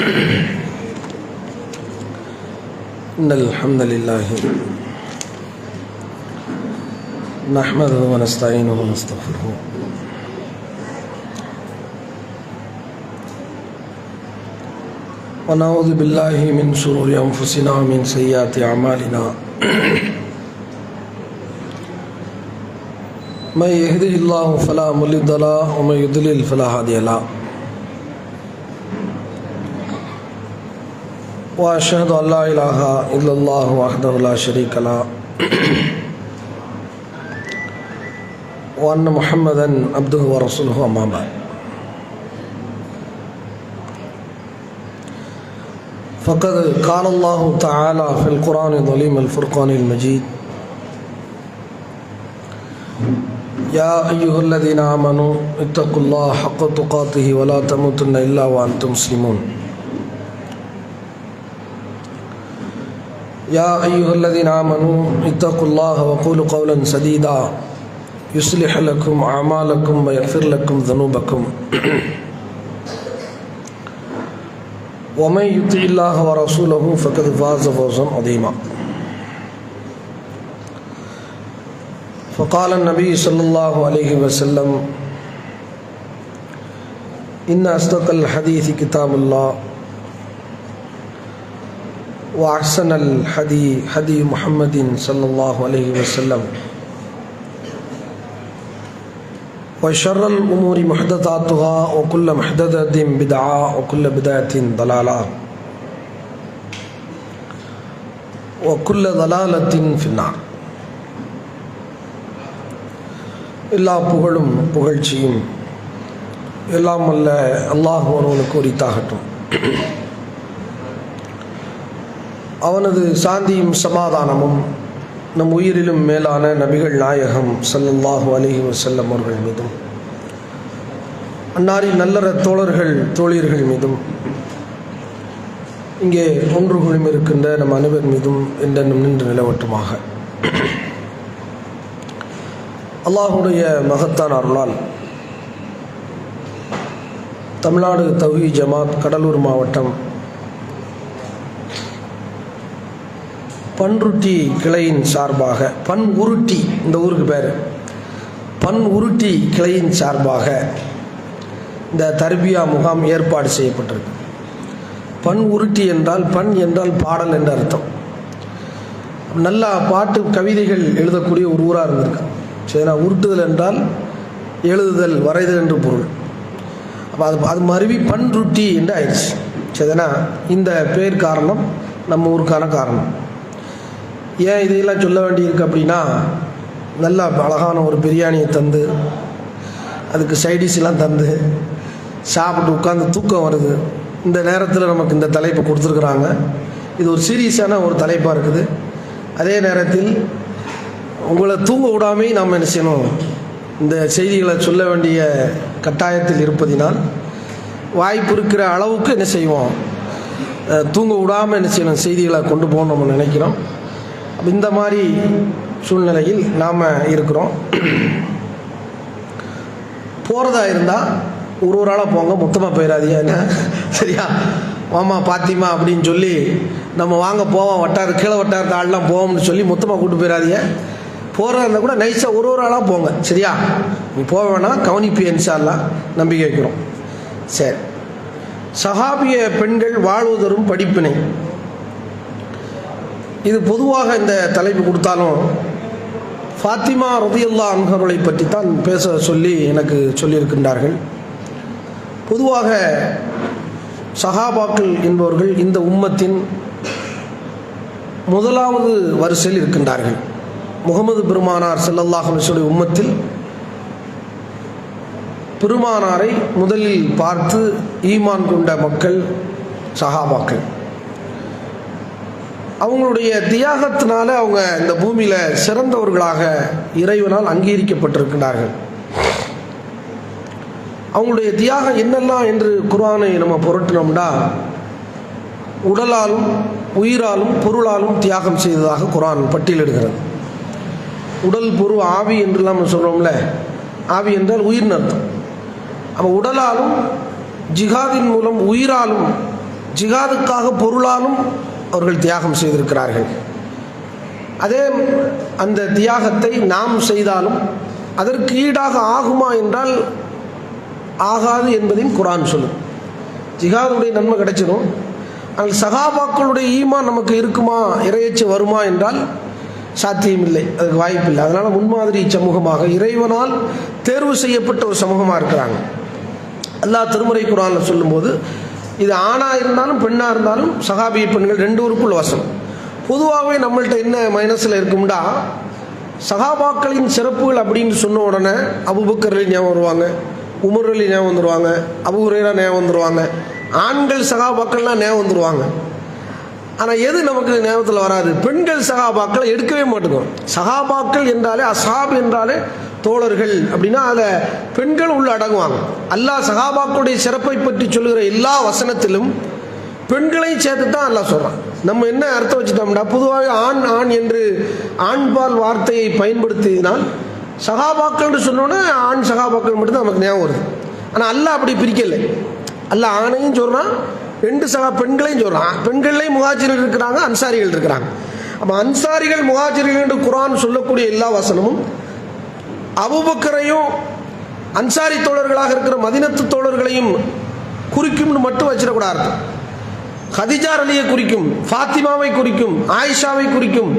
إن الحمد لله نحمده ونستعينه ونستغفره ونعوذ بالله من شرور أنفسنا ومن سيئات أعمالنا من يهده الله فلا مضل له ومن يضلل فلا هادي له وأشهد أن لا إله إلا الله وحده لا شريك له وأن محمدا عبده ورسوله أما بعد فقد قال الله تعالى في القرآن العظيم الفرقان المجيد يا أيها الذين آمنوا اتقوا الله حق تقاته ولا تموتن إلا وأنتم مسلمون يا أيها الذين آمنوا اتقوا الله وقولوا قولا سديدا يصلح لكم أعمالكم ويغفر لكم ذنوبكم ومن يطع الله ورسوله فقد فاز فوزا عظيما فقال النبي صلى الله عليه وسلم إن أصدق الحديث كتاب الله وأحسن الهدي هدي محمد صلى الله عليه وسلم وشر الأمور محدثاتها وكل محدثة بدعة وكل بدعة ضلالة وكل ضلالة في النار. எல்லா புகழும் புகழ்ச்சியும் எல்லாம் அல்ல அல்லாஹ் ஒருவனுக்கு உரித்தாகட்டும். அவனது சாந்தியும் சமாதானமும் நம் உயிரிலும் மேலான நபிகள் நாயகம் ஸல்லல்லாஹு அலைஹி வஸல்லம் அவர்கள் மீதும் அன்னாரின் நல்லற தோழர்கள் தோழியர்கள் மீதும் இங்கே ஒன்று குழுமி இருக்கின்ற நம் அனைவர் மீதும் என்றென்னும் நின்று நிலவட்டுமாக. அல்லாஹுடைய மகத்தான அருளால் தமிழ்நாடு தௌஹீத் ஜமாத் கடலூர் மாவட்டம் பன்ருட்டி கிளையின் சார்பாக உருட்டி இந்த ஊருக்கு பேர் உருட்டி கிளையின் சார்பாக இந்த தர்பியா முகாம் ஏற்பாடு செய்யப்பட்டிருக்கு. உருட்டி என்றால் என்றால் பாடல் என்ற அர்த்தம். நல்லா பாட்டு கவிதைகள் எழுதக்கூடிய ஒரு ஊராக இருந்திருக்கு. சரினா உருட்டுதல் என்றால் எழுதுதல் வரைதல் என்று பொருள். அப்போ அது மருவி பன்ருட்டி என்று ஆயிடுச்சு. சரினா இந்த பேர் காரணம் நம்ம ஊருக்கான காரணம். ஏன் இதையெல்லாம் சொல்ல வேண்டியிருக்கு அப்படின்னா, நல்லா அழகான ஒரு பிரியாணியை தந்து அதுக்கு சைடிஷ்லாம் தந்து சாப்பிட்டு உட்காந்து தூக்கம் வருது. இந்த நேரத்தில் நமக்கு இந்த தலைப்பை கொடுத்துருக்குறாங்க. இது ஒரு சீரியஸான ஒரு தலைப்பாக இருக்குது. அதே நேரத்தில் உங்களை தூங்க விடாமே நாம் என்ன செய்யணும், இந்த செய்திகளை சொல்ல வேண்டிய கட்டாயத்தில் இருப்பதினால் வாய்ப்பு இருக்கிற அளவுக்கு என்ன செய்வோம், தூங்க விடாமல் என்ன செய்யணும், செய்திகளை கொண்டு போகணும் நம்ம நினைக்கிறோம். இந்த மாதிரி சூழ்நிலையில் நாம் இருக்கிறோம். போகிறதா இருந்தால் ஒரு ஆளாக போங்க, மொத்தமாக போயிடாதீங்க. என்ன சரியா, மாமா பாத்திமா அப்படின்னு சொல்லி நம்ம வாங்க போவோம், கீழே வட்டாரத்து ஆள்லாம் போவோம்னு சொல்லி மொத்தமாக கூப்பிட்டு போயிடாதீங்க. போகிறதா இருந்தால் கூட நைஸாக ஒரு ஆளாக போங்க. சரியா, நீ போக வேணாம், கவனிப்பு இன்ஷாஅல்லாஹ் நம்பிக்கை வைக்கிறோம். சரி, சஹாபிய பெண்கள் வாழ்வதரும் படிப்பினை, இது பொதுவாக இந்த தலைப்பு கொடுத்தாலும் ஃபாத்திமா ரலியல்லாஹு அன்ஹா அவர்களை பற்றி தான் பேச சொல்லி எனக்கு சொல்லியிருக்கின்றார்கள். பொதுவாக சஹாபாக்கள் என்பவர்கள் இந்த உம்மத்தின் முதலாவது வரிசையில் இருக்கின்றார்கள். முகமது பெருமானார் ஸல்லல்லாஹு அலைஹி வஸல்லம் உம்மத்தில் பெருமானாரை முதலில் பார்த்து ஈமான் கொண்ட மக்கள் சஹாபாக்கள். அவங்களுடைய தியாகத்தினால அவங்க இந்த பூமியில் சிறந்தவர்களாக இறைவனால் அங்கீகரிக்கப்பட்டிருக்கிறார்கள். அவங்களுடைய தியாகம் என்னெல்லாம் என்று குர்ஆனை நம்ம புரட்டினோம்னா, உடலாலும் உயிராலும் பொருளாலும் தியாகம் செய்ததாக குர்ஆன் பட்டியலிடுகிறது. உடல் பொருள் ஆவி என்றெல்லாம் நம்ம சொல்கிறோம்ல, ஆவி என்றால் உயிர்னு அர்த்தம். அப்போ உடலாலும் ஜிஹாதின் மூலம் உயிராலும் ஜிஹாதுக்காக பொருளாலும் அவர்கள் தியாகம் செய்திருக்கிறார்கள். அதே அந்த தியாகத்தை நாம் செய்தாலும் அதற்கு ஈடாக ஆகுமா என்றால் ஆகாது என்பதையும் குர்ஆன் சொல்லும். ஜிஹாதுடைய நன்மை கிடைச்சிடும், ஆனால் சஹாபாக்களுடைய ஈமான் நமக்கு இருக்குமா, இறையச்சு வருமா என்றால் சாத்தியமில்லை, அதுக்கு வாய்ப்பில்லை. அதனால் முன்மாதிரி சமூகமாக இறைவனால் தேர்வு செய்யப்பட்ட ஒரு சமூகமாக இருக்கிறாங்க. அல்லாஹ் திருமறை குர்ஆனில் சொல்லும்போது இது ஆணாக இருந்தாலும் பெண்ணாக இருந்தாலும் சஹாபிய பெண்கள் 2 ஊருக்குள்ள வசனம். பொதுவாகவே நம்மள்கிட்ட என்ன மைனஸில் இருக்கும்டா, சஹாபாக்களின் சிறப்புகள் அப்படின்னு சொன்ன உடனே அபூபக்கர் ஞாபகம் வருவாங்க, உமர் அலி ஞாபகம் வந்துடுவாங்க, அபூ ஹுரைரா ஞாபகம் வந்துடுவாங்க, ஆண்கள் சஹாபாக்கள்லாம் ஞாபகம் வந்துடுவாங்க. ஆனால் எது நமக்கு ஞாபகத்தில் வராது? பெண்கள் சஹாபாக்களை எடுக்கவே மாட்டேங்கிறோம். சஹாபாக்கள் என்றாலே, அஸ்ஹாப் என்றாலே தோழர்கள் அப்படின்னா அதில் பெண்கள் உள்ள அடங்குவாங்க. அல்லாஹ் சஹாபாக்களுடைய சிறப்பை பற்றி சொல்லுகிற எல்லா வசனத்திலும் பெண்களையும் சேர்த்து தான் அல்லாஹ் சொல்கிறான். நம்ம என்ன அர்த்தம் வச்சுட்டோம்னா, பொதுவாக ஆண் ஆண் என்று ஆண்பால் வார்த்தையை பயன்படுத்தினால் சஹாபாக்கள்னு சொன்னோன்னே ஆண் சஹாபாக்கள் மட்டும்தான் நமக்கு ஞாபகம் வருது. ஆனால் அல்லாஹ் அப்படி பிரிக்கலை. அல்லாஹ் ஆணையும் சொல்கிறான், 2 பெண்களையும் சொல்கிறான். பெண்கள்லேயும் முஹாஜிர்கள் இருக்கிறாங்க, அன்சாரிகள் இருக்கிறாங்க. அப்போ அன்சாரிகள் முஹாஜிர்கள் என்று குர்ஆன் சொல்லக்கூடிய எல்லா வசனமும் அபூபக்கரையும் அன்சாரி தோழர்களாக இருக்கிற மதீனத்து தோழர்களையும் குறிக்கும்னு மட்டும் வச்சிடக்கூடாது. கதீஜா ரலியை குறிக்கும், ஃபாத்திமாவை குறிக்கும், ஆயிஷாவை குறிக்கும்.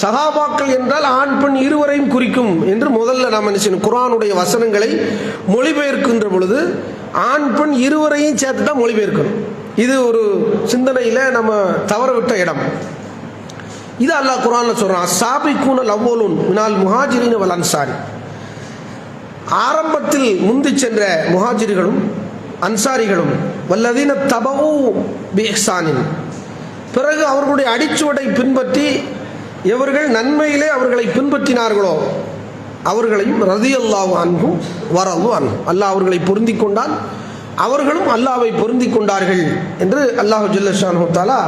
சஹாபாக்கள் என்றால் ஆண் பெண் இருவரையும் குறிக்கும் என்று முதல்ல நாம் நினைச்சோம். குர்ஆனுடைய வசனங்களை மொழிபெயர்க்கின்ற பொழுது ஆண் பெண் இருவரையும் சேர்த்து தான் மொழிபெயர்க்கணும். இது ஒரு சிந்தனையில் நம்ம தவறவிட்ட இடம். இது அல்லாஹ் குர்ஆனில் சொல்கிறான், அஸ்ஸாபிகூனல் அவ்வலூன் மினல் முஹாஜிரீன வல் அன்சாரி. ஆரம்பத்தில் முந்தி சென்ற முஹாஜிர்களும் அன்சாரிகளும் வல்லதீன தபவு பி இஹ்சானின், பிறகு அவர்களுடைய அடிச்சுவடை பின்பற்றி எவர்கள் நன்மையிலே அவர்களை பின்பற்றினார்களோ அவர்களையும் ரதியல்லாஹு அன்ஹும் வரது அன்ஹு, அல்லாஹ் அவர்களை பொருந்தி கொண்டான், அவர்களும் அல்லாஹ்வை பொருந்தி கொண்டார்கள் என்று அல்லாஹ் ஜல்ல ஷானஹு தஆலா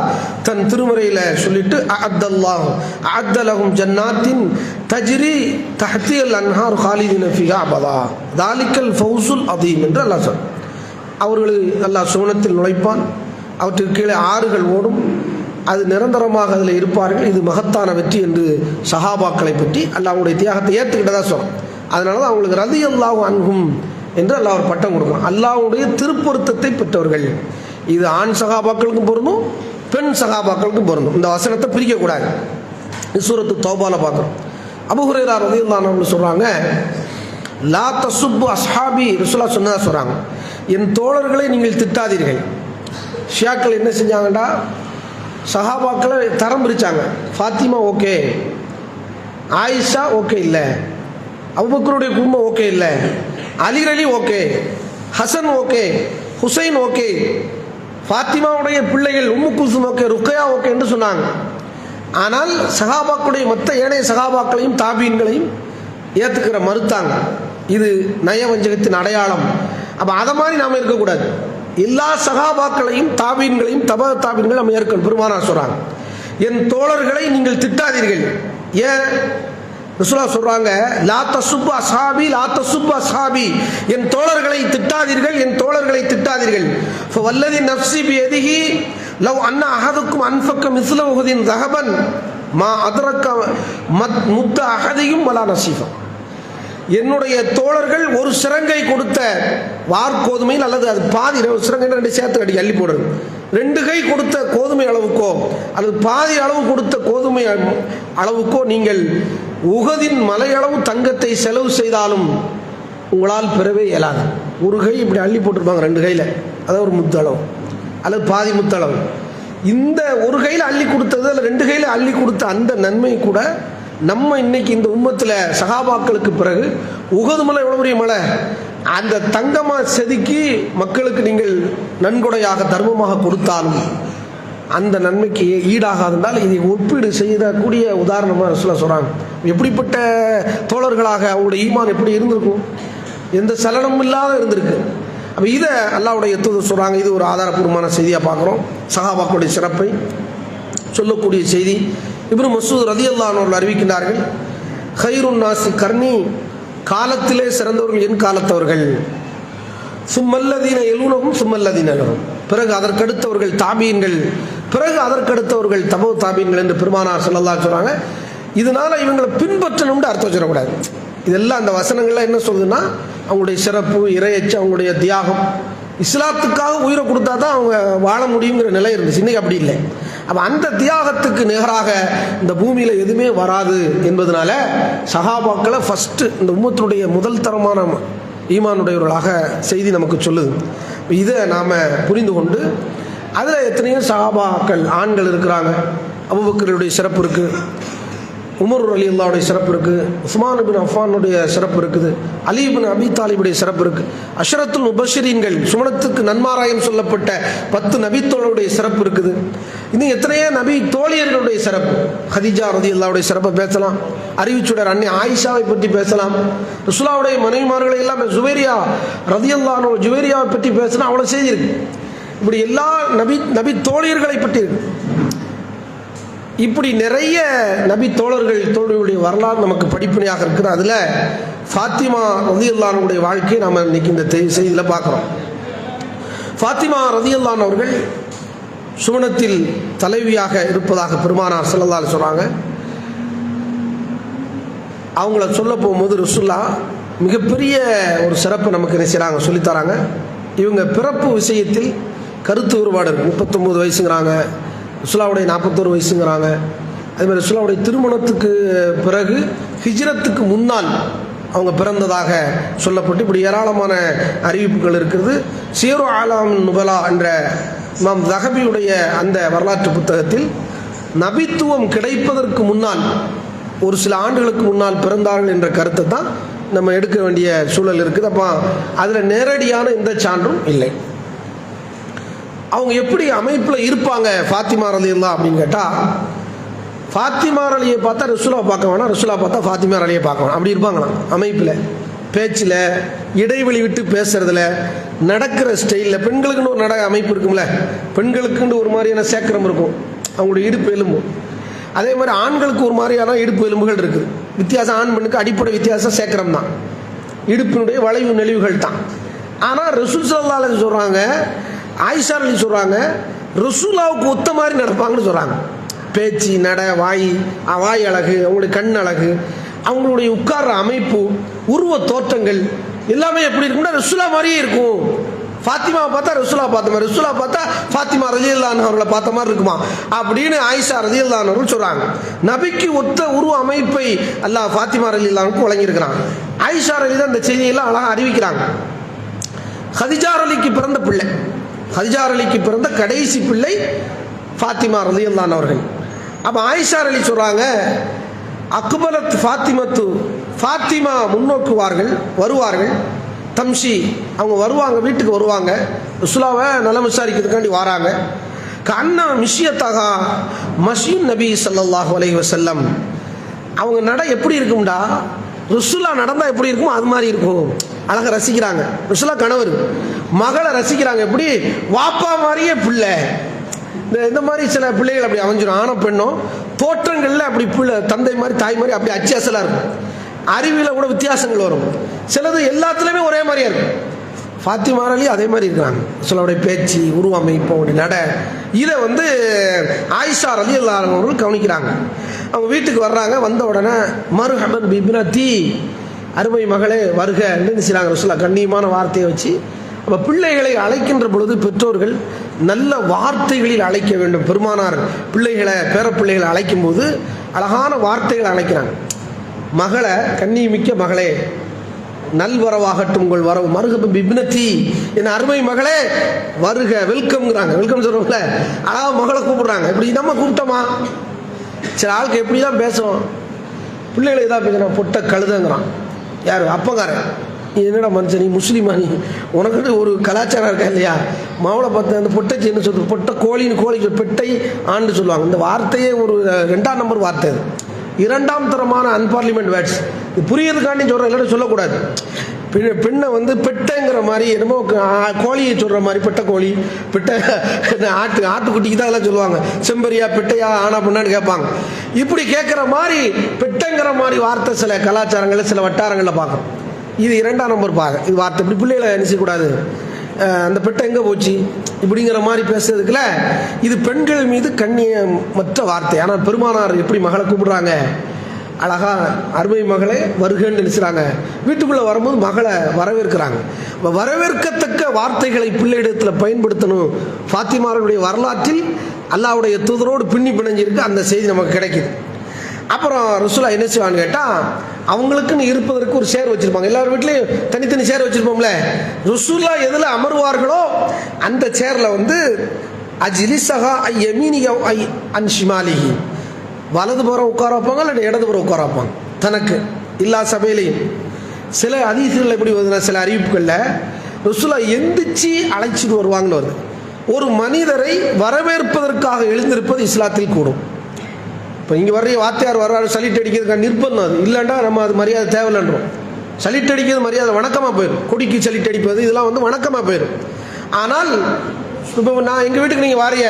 தன் திருமறையில் சொல்லிட்டு அஅத்தல்லாஹு அஅத்தலஹும் ஜன்னாத்தின் தஜ்ரி தஹ்தியல் அன்ஹார் காலிதீன ஃபீஹா அபதா தாலிக்கல் ஃபௌசுல் அதீம் என்று அல்லாஹ் சொல். அவர்களை அல்லாஹ் சுவனத்தில் நுழைப்பான், அவற்றுக்கு கீழே ஆறுகள் ஓடும், அது நிரந்தரமாக அதில் இருப்பார்கள், இது மகத்தான வெற்றி என்று சஹாபாக்களை பற்றி அல்லாஹ்வுடைய தியாகத்தை ஏற்றுக்கிட்டதாக சொல்கிறோம். அதனால தான் அவங்களுக்கு ரலியல்லாஹு அன்ஹும் என்று அல்லாஹ் ஒரு பட்டம் கொடுக்கும். அல்லாஹ்வுடைய திருப்பொருத்தத்தை பெற்றவர்கள். இது ஆண் சஹாபாக்களுக்கும் பொருந்தும், பெண் சஹாபாக்களுக்கும் பொருந்தும். இந்த வசனத்தை பிரிக்கக்கூடாது. சூரத்து தௌபால பார்க்குறோம். அபூ ஹுரைரா ரலியல்லாஹு அன்ஹு சொல்கிறாங்க, லா தசுப்பு அஸ்ஹாபி, ரசூலுல்லாஹ் சொன்னதாக சொல்கிறாங்க, என் தோழர்களை நீங்கள் திட்டாதீர்கள். ஷியாக்கள் என்ன செஞ்சாங்கண்டா, சஹாபாக்களை தரம் பிரித்தாங்க. ஃபாத்திமா ஓகே, ஆயிஷா ஓகே இல்லை, அபூபக்கருடைய குடும்பம் ஓகே இல்லை, அலி ரலி okay, Hasan okay, Hussain okay, ஃபாத்திமாவுடைய பிள்ளைகள் Ummu Kulsum okay, Ruqayya okay என்று சொன்னாங்க. ஆனால் சஹாபாக்களுடைய மற்ற ஏனைய சஹாபாக்களையும் தாபீன்களையும் ஏற்றுக்கிற மறுத்தாங்க. இது நயவஞ்சகத்தின் அடையாளம். அப்போ அதை மாதிரி நாம் இருக்கக்கூடாது. எல்லா சஹாபாக்களையும் தாபீன்களையும் தபா தாபீன்கள் நம்ம ஏற்கனவே பெருமானார் சொல்கிறாங்க, என் தோழர்களை நீங்கள் திட்டாதீர்கள். ஏன் ரசூலுல்லாஹ் சொல்றாங்க, லா தசுப்பு அஸ்ஹாபி லா தசுப்பு அஸ்ஹாபி, என் தோழர்களை திட்டாதீர்கள், என் தோழர்களை திட்டாதீர்கள். ஃபவல்லதி நஃப்ஸி பியதிஹி லவ் அன்ன அஹதுக்கும் அன்ஃபக மிஸ்ல உஹுதின் ஸஹபன் மா அத்ரக முத்த அஹதியும் வலா நஸீஃபா. என்னுடைய தோழர்கள் ஒரு சிறங்கை கொடுத்த வார்கோதுமையில், அல்லது அது பாதி சிறங்கை 2 சேர்த்து அடி அள்ளி போடுறது, 2 கை கொடுத்த கோதுமை அளவுக்கோ அல்லது பாதி அளவு கொடுத்த கோதுமை அளவுக்கோ நீங்கள் உஹதின் மலையளவு தங்கத்தை செலவு செய்தாலும் உங்களால் பெறவே இயலாது. ஒரு கை இப்படி அள்ளி போட்டிருப்பாங்க 2 கையில், அதாவது ஒரு முத்தளவு அல்லது பாதி முத்தளவு. இந்த ஒரு கையில் அள்ளி கொடுத்தது அல்ல 2 கையில் அள்ளி கொடுத்த அந்த நன்மை கூட நம்ம இன்னைக்கு இந்த உம்மத்தில் சஹாபாக்களுக்கு பிறகு உஹது மலை எவ்வளோ பெரிய மலை, அந்த தங்கமாக செதுக்கி மக்களுக்கு நீங்கள் நன்கொடையாக தர்மமாக கொடுத்தாலும் அந்த நன்மைக்கு ஈடாகாதுனால் இதை ஒப்பீடு செய்யக்கூடிய உதாரணமாக ரசூலுல்லாஹ் சொல்கிறாங்க. எப்படிப்பட்ட தோழர்களாக அவங்களுடைய ஈமான் எப்படி இருந்திருக்கும், எந்த சலனமும் இல்லாத இருந்திருக்கு. அப்போ இதை அல்லாஹ்வுடைய தூதர் சொல்கிறாங்க. இது ஒரு ஆதாரபூர்வமான செய்தியாக பார்க்குறோம். சஹாபாக்களுடைய சிறப்பை சொல்லக்கூடிய செய்தி. இப்னு மஸ்ஊத் ரலியல்லாஹு அன்ஹு அவர்கள் அறிவிக்கின்றார்கள், கைருன் நாசி கர்ணி, காலத்திலே சிறந்தவர்கள் என் காலத்தவர்கள், சும்மல்லதீன எலூனகும் சும்மல்லதீன லஹும், பிறகு அதற்கடுத்தவர்கள் தாபீன்கள், பிறகு அதற்கடுத்தவர்கள் தபோ தாபீன்கள் என்று பெருமானார் ஸல்லல்லாஹு அலைஹி சொல்றாங்க. இதனால இவங்களை பின்பற்றணும்னு அர்த்தம் வச்சிடக்கூடாது. இதெல்லாம் அந்த வசனங்கள்லாம் என்ன சொல்லுதுன்னா, அவங்களுடைய சிறப்பு, இறையச்சம், அவங்களுடைய தியாகம், இஸ்லாத்துக்காக உயிரை கொடுத்தா தான் அவங்க வாழ முடியுங்கிற நிலை இருந்துச்சு. இன்னைக்கு அப்படி இல்லை. அப்போ அந்த தியாகத்துக்கு நிகராக இந்த பூமியில் எதுவுமே வராது என்பதனால சஹாபாக்களை ஃபஸ்ட்டு இந்த உம்மத்தினுடைய முதல் தரமான ஈமானுடையவர்களாக செய்தி நமக்கு சொல்லுது. இதை நாம் புரிந்து கொண்டு அதில் எத்தனையோ சஹாபாக்கள் ஆண்கள் இருக்கிறாங்க. அபூபக்கருடைய சிறப்பு இருக்குது, உமர் ரலியல்லாஹுடைய சிறப்பு இருக்குது, உஸ்மான் பின் அஃபானுடைய சிறப்பு இருக்குது, அலி பின் அபி தாலிபுடைய சிறப்பு இருக்குது, அஷ்ரத்துல் முபஷிரீன்கள் சுமணத்துக்கு நன்மாராயம் சொல்லப்பட்ட 10 நபித்தோழருடைய சிறப்பு இருக்குது. இன்னும் எத்தனையோ நபி தோழியர்களுடைய சிறப்பு, ஹதீஜா ரலியல்லாஹுடைய சிறப்பை பேசலாம், அறிவிச்சுடர் அன்னை ஆயிஷாவை பற்றி பேசலாம், ரசூலுல்லாஹுடைய மனைவிமார்களை எல்லாம் ஜுவைரியா ரலியல்லாஹு ஜுவைரியாவை பற்றி பேசினா அவ்வளோ செய்தி இருக்கு. இப்படி எல்லா நபி தோழியர்களை பற்றி இருக்கு. இப்படி நிறைய நபி தோழர்களுடைய வரலாறு நமக்கு படிப்பனையாக இருக்குது. அதில் ஃபாத்திமா ரலியல்லாஹு அன்ஹுடைய வாழ்க்கையை நாம் இன்னைக்கு இந்த செய்தியில் பார்க்குறோம். ஃபாத்திமா ரலியல்லாஹு அன்ஹா அவர்கள் சுவனத்தில் தலைவியாக இருப்பதாக பெருமானார் ஸல்லல்லாஹு அலைஹி சொல்கிறாங்க. அவங்கள சொல்ல போகும்போது ரசூலுல்லா மிகப்பெரிய ஒரு சிறப்பை நமக்கு என்ன செய்கிறாங்க, சொல்லித்தராங்க. இவங்க பிறப்பு விஷயத்தில் கருத்து வேறுபாடு இருக்குது. 39 வயசுங்கிறாங்க, ரசூலுல்லாஹுடைய 41 வயசுங்கிறாங்க. அதேமாதிரி ரசூலுல்லாஹுடைய திருமணத்துக்கு பிறகு ஹிஜ்ரத்துக்கு முன்னால் அவங்க பிறந்ததாக சொல்லப்பட்டு இப்படி ஏராளமான அறிவிப்புகள் இருக்கிறது. சியரு ஆலாம் நுபலா என்ற இமாம் ஸஹபியுடைய அந்த வரலாற்று புத்தகத்தில் நபித்துவம் கிடைப்பதற்கு முன்னால் ஒரு சில ஆண்டுகளுக்கு முன்னால் பிறந்தார்கள் என்ற கருத்தை தான் நம்ம எடுக்க வேண்டிய சூழல் இருக்குது. அப்போ அதில் நேரடியான எந்த சான்றும் இல்லை. அவங்க எப்படி அமைப்பில் இருப்பாங்க ஃபாத்திமா ரலியல்லாஹு அப்படின்னு கேட்டால், ஃபாத்திமா ரலியை பார்த்தா ரசூலுல்லாஹ் பார்க்க வேணாம், ரசூலுல்லாஹ் பார்த்தா ஃபாத்திமா ரலியை பார்க்க வேணாம், அப்படி இருப்பாங்களாம். அமைப்பில், பேச்சில், இடைவெளி விட்டு பேசுறதுல, நடக்கிற ஸ்டைலில். பெண்களுக்குன்னு ஒரு அமைப்பு இருக்கும்ல, பெண்களுக்குன்னு ஒரு மாதிரியான சேக்கரம் இருக்கும், அவங்களுடைய இடுப்பு எலும்பு. அதே மாதிரி ஆண்களுக்கு ஒரு மாதிரியான இடுப்பு எலும்புகள் இருக்குது. வித்தியாசம் ஆண் பெண்ணுக்கு அடிப்படை வித்தியாசம் சேக்கரம் தான், இடுப்பினுடைய வளைவு நெளிவுகள் தான். ஆனால் ரசூல் ஸல்லல்லாஹு அலைஹி சொல்கிறாங்க, ஆயிஷா ரலி சொல்கிறாங்க, ரசூலுல்லாஹ்வுக்கு ஒத்த மாதிரி நடப்பாங்கன்னு சொல்கிறாங்க. பேச்சு, நட, வாய் அழகு, அவங்களுடைய கண் அழகு, அவங்களுடைய உட்கார்ற அமைப்பு, உருவ தோற்றங்கள் எல்லாமே எப்படி இருக்கும்னா ரசூலுல்லாஹ் மாதிரியே இருக்கும். ஃபாத்திமாவை பார்த்தா ரசூலுல்லாஹ் பார்த்த மாதிரி, ரசூலுல்லாஹ் பார்த்தா ஃபாத்திமா ரலியல்லாஹு அன்ஹா அவர்களை பார்த்த மாதிரி இருக்குமா அப்படின்னு ஆயிஷா ரலியல்லாஹு அன்ஹா சொல்கிறாங்க. நபிக்கு ஒத்த உருவ அமைப்பை அல்லாஹ் ஃபாத்திமா ரலியல்லாஹு அன்ஹாவுக்கு வழங்கியிருக்கிறாங்க. ஆயிஷா ரலியல்லாஹு அந்த செய்தியெல்லாம் அழகாக அறிவிக்கிறாங்க. ஹதீஜா ரலிக்கு பிறந்த பிள்ளை, ஹதீஜா ரலிக்கு பிறந்த கடைசி பிள்ளை ஃபாத்திமா ரலியல்லாஹு அன்ஹா அவர்கள். அப்போ ஆயிஷா ரலி சொல்கிறாங்க, அக்பலத் ஃபாத்திமத்து, ஃபாத்திமா முன்னோக்குவார்கள், வருவார்கள், தம்ஷி அவங்க வருவாங்க, வீட்டுக்கு வருவாங்க, ரசூலுல்லாஹ்வை நலம் விசாரிக்கிறதுக்காண்டி வராங்க. கண்ணா மிஷியத்தகா மஷீன் நபி ஸல்லல்லாஹு அலைஹி வஸல்லம். அவங்க நட எப்படி இருக்கும்டா, ரசூலுல்லாஹ் நடந்தால் எப்படி இருக்குமோ அது மாதிரி இருக்கும். அழகாக ரசிக்கிறாங்க. ரசூலுல்லாஹ் கணவர் மகளை ரசிக்கிறாங்க, எப்படி வாப்பா மாதிரியே பிள்ளை. இந்த மாதிரி சில பிள்ளைகள் அப்படி அமைஞ்சிடும், ஆணோ பெண்ணோ தோற்றங்களில் அப்படி பிள்ளை தந்தை மாதிரி தாய் மாதிரி அப்படி அச்சியாசலாக இருக்கும். அறிவியல கூட வித்தியாசங்கள் வரும், சிலது எல்லாத்துலேயுமே ஒரே மாதிரியா இருக்கும். ஃபாத்திமா ரலி அதே மாதிரி இருக்கிறாங்க. ரசூலுல்லாஹ்வுடைய பேச்சு, உருவமைப்பு, அவங்களுடைய நட, இதை ஆயிஷா ரலியல்லாஹு அன்ஹா அவர்கள் கவனிக்கிறாங்க. அவங்க வீட்டுக்கு வர்றாங்க. வந்த உடனே மர்ஹபன் பிப்னதி, அருமை மகளே வருக என்று செய்கிறாங்க ரசூலுல்லாஹ் கண்ணியமான வார்த்தையை வச்சு. அப்போ பிள்ளைகளை அழைக்கின்ற பொழுது பெற்றோர்கள் நல்ல வார்த்தைகளில் அழைக்க வேண்டும். பெருமானார் பிள்ளைகளை, பேரப்பிள்ளைகளை அழைக்கும் போது அழகான வார்த்தைகளை அழைக்கிறாங்க. மகளை, கண்ணியமிக்க மகளே, நல்வரவாகட்டும் உங்கள் வரவு, மருகப பிப்னதி, என் அருமை மகளே வருக, வெல்கம்ங்கிறாங்க. வெல்கம் சொல்கிறோம்ல, அழகாக மகளை கூப்பிடுறாங்க. இப்படி நம்ம கூப்பிட்டோமா? சில ஆளுக்கு எப்படி தான் பேசுவோம், பிள்ளைகளை தான் பேசுகிறான், பொட்டை கழுதுங்கிறான். யார்? அப்பங்காரன். நீ என்னடா மனுஷன், நீ முஸ்லீமா, நீ உனக்குன்னு ஒரு கலாச்சாரம் இருக்கா இல்லையா? மாவளை பார்த்து அந்த பொட்டைச்சி என்ன சொல்றது, பொட்டை கோழின்னு கோழி பெட்டை ஆண்டு சொல்லுவாங்க. இந்த வார்த்தையே ஒரு 2ஆம் நம்பர் வார்த்தை, அது 2ஆம் தரமான அன்பார்லிமெண்ட் வேர்ட்ஸ். இது புரியறதுக்காண்டி சொல்கிறேன், இல்லைன்னு சொல்லக்கூடாது. பெண்ணை பெட்டைங்கிற மாதிரி என்னமோ கோழியை சொல்கிற மாதிரி, பெட்டை கோழி, பெட்டை ஆட்டுக்குட்டிக்கு தான் அதெல்லாம் சொல்லுவாங்க. செம்பரியா பெட்டையா ஆனா பெண்ணான்னு கேட்பாங்க. இப்படி கேட்குற மாதிரி பெட்டைங்கிற மாதிரி வார்த்தை சில கலாச்சாரங்களில் சில வட்டாரங்களில் பார்க்கணும். இது 2ஆம் நம்பர் பாக இது வார்த்தை. இப்படி பிள்ளைகளை நினைச்சக்கூடாது. அந்த பெட்டை எங்கே போச்சு இப்படிங்கிற மாதிரி பேசுறதுக்குல இது பெண்கள் மீது கண்ணியமற்ற வார்த்தை. ஆனால் பெருமானார் எப்படி மகளை கூப்பிடுறாங்க, அழகா அருமை மகளே வருகன்னு நினைச்சாங்க. வீட்டுக்குள்ளே வரும்போது மகளை வரவேற்கிறாங்க. வரவேற்கத்தக்க வார்த்தைகளை பிள்ளையிடத்தில் பயன்படுத்தணும். ஃபாத்திமாருடைய வரலாற்றில் அல்லாஹ்வுடைய தூதரோடு பின்னி பிணைஞ்சிருக்கு, அந்த செய்தி நமக்கு கிடைக்குது. அப்புறம் ரசூலா என்ன செய்வான்னு கேட்டால், அவங்களுக்குன்னு இருப்பதற்கு ஒரு சேர் வச்சுருப்பாங்க. எல்லார் வீட்லேயும் தனித்தனி சேர் வச்சுருப்போம்ல. ரசூலா எதில் அமர்வார்களோ அந்த சேரில் வந்து அஜ்லிஸஹா ஐ யமீனிஹி ஐ அன் ஷிமாலிஹி, வலது புறம் உட்கார வைப்பாங்க, இல்லை இடது புறம் உட்கார வைப்பாங்க. தனக்கு எல்லா சபையிலையும் சில ஹதீஸ்கள் எப்படி வருதுன்னா, சில அறிவிப்புகளில் ரசூலா எந்திரிச்சு அழைச்சிட்டு வருவாங்கன்னு வருது. ஒரு மனிதரை வரவேற்பதற்காக எழுந்திருப்பது இஸ்லாத்தில் கூடும். இப்போ இங்கே வர்ற வாத்தியார் வர்றாரு, சலிட் அடிக்கிறதுக்கான நிர்பந்தம் அது இல்லைண்டா நம்ம அது மரியாதை தேவையில்லைன்றோம். சலிட் அடிக்கிறது மரியாதை வணக்கமாக போயிடும். கொடிக்கு சலிட் அடிப்பது இதெல்லாம் வந்து வணக்கமாக போயிடும். ஆனால் இப்போ நான் எங்கள் வீட்டுக்கு நீங்கள் வாரிய,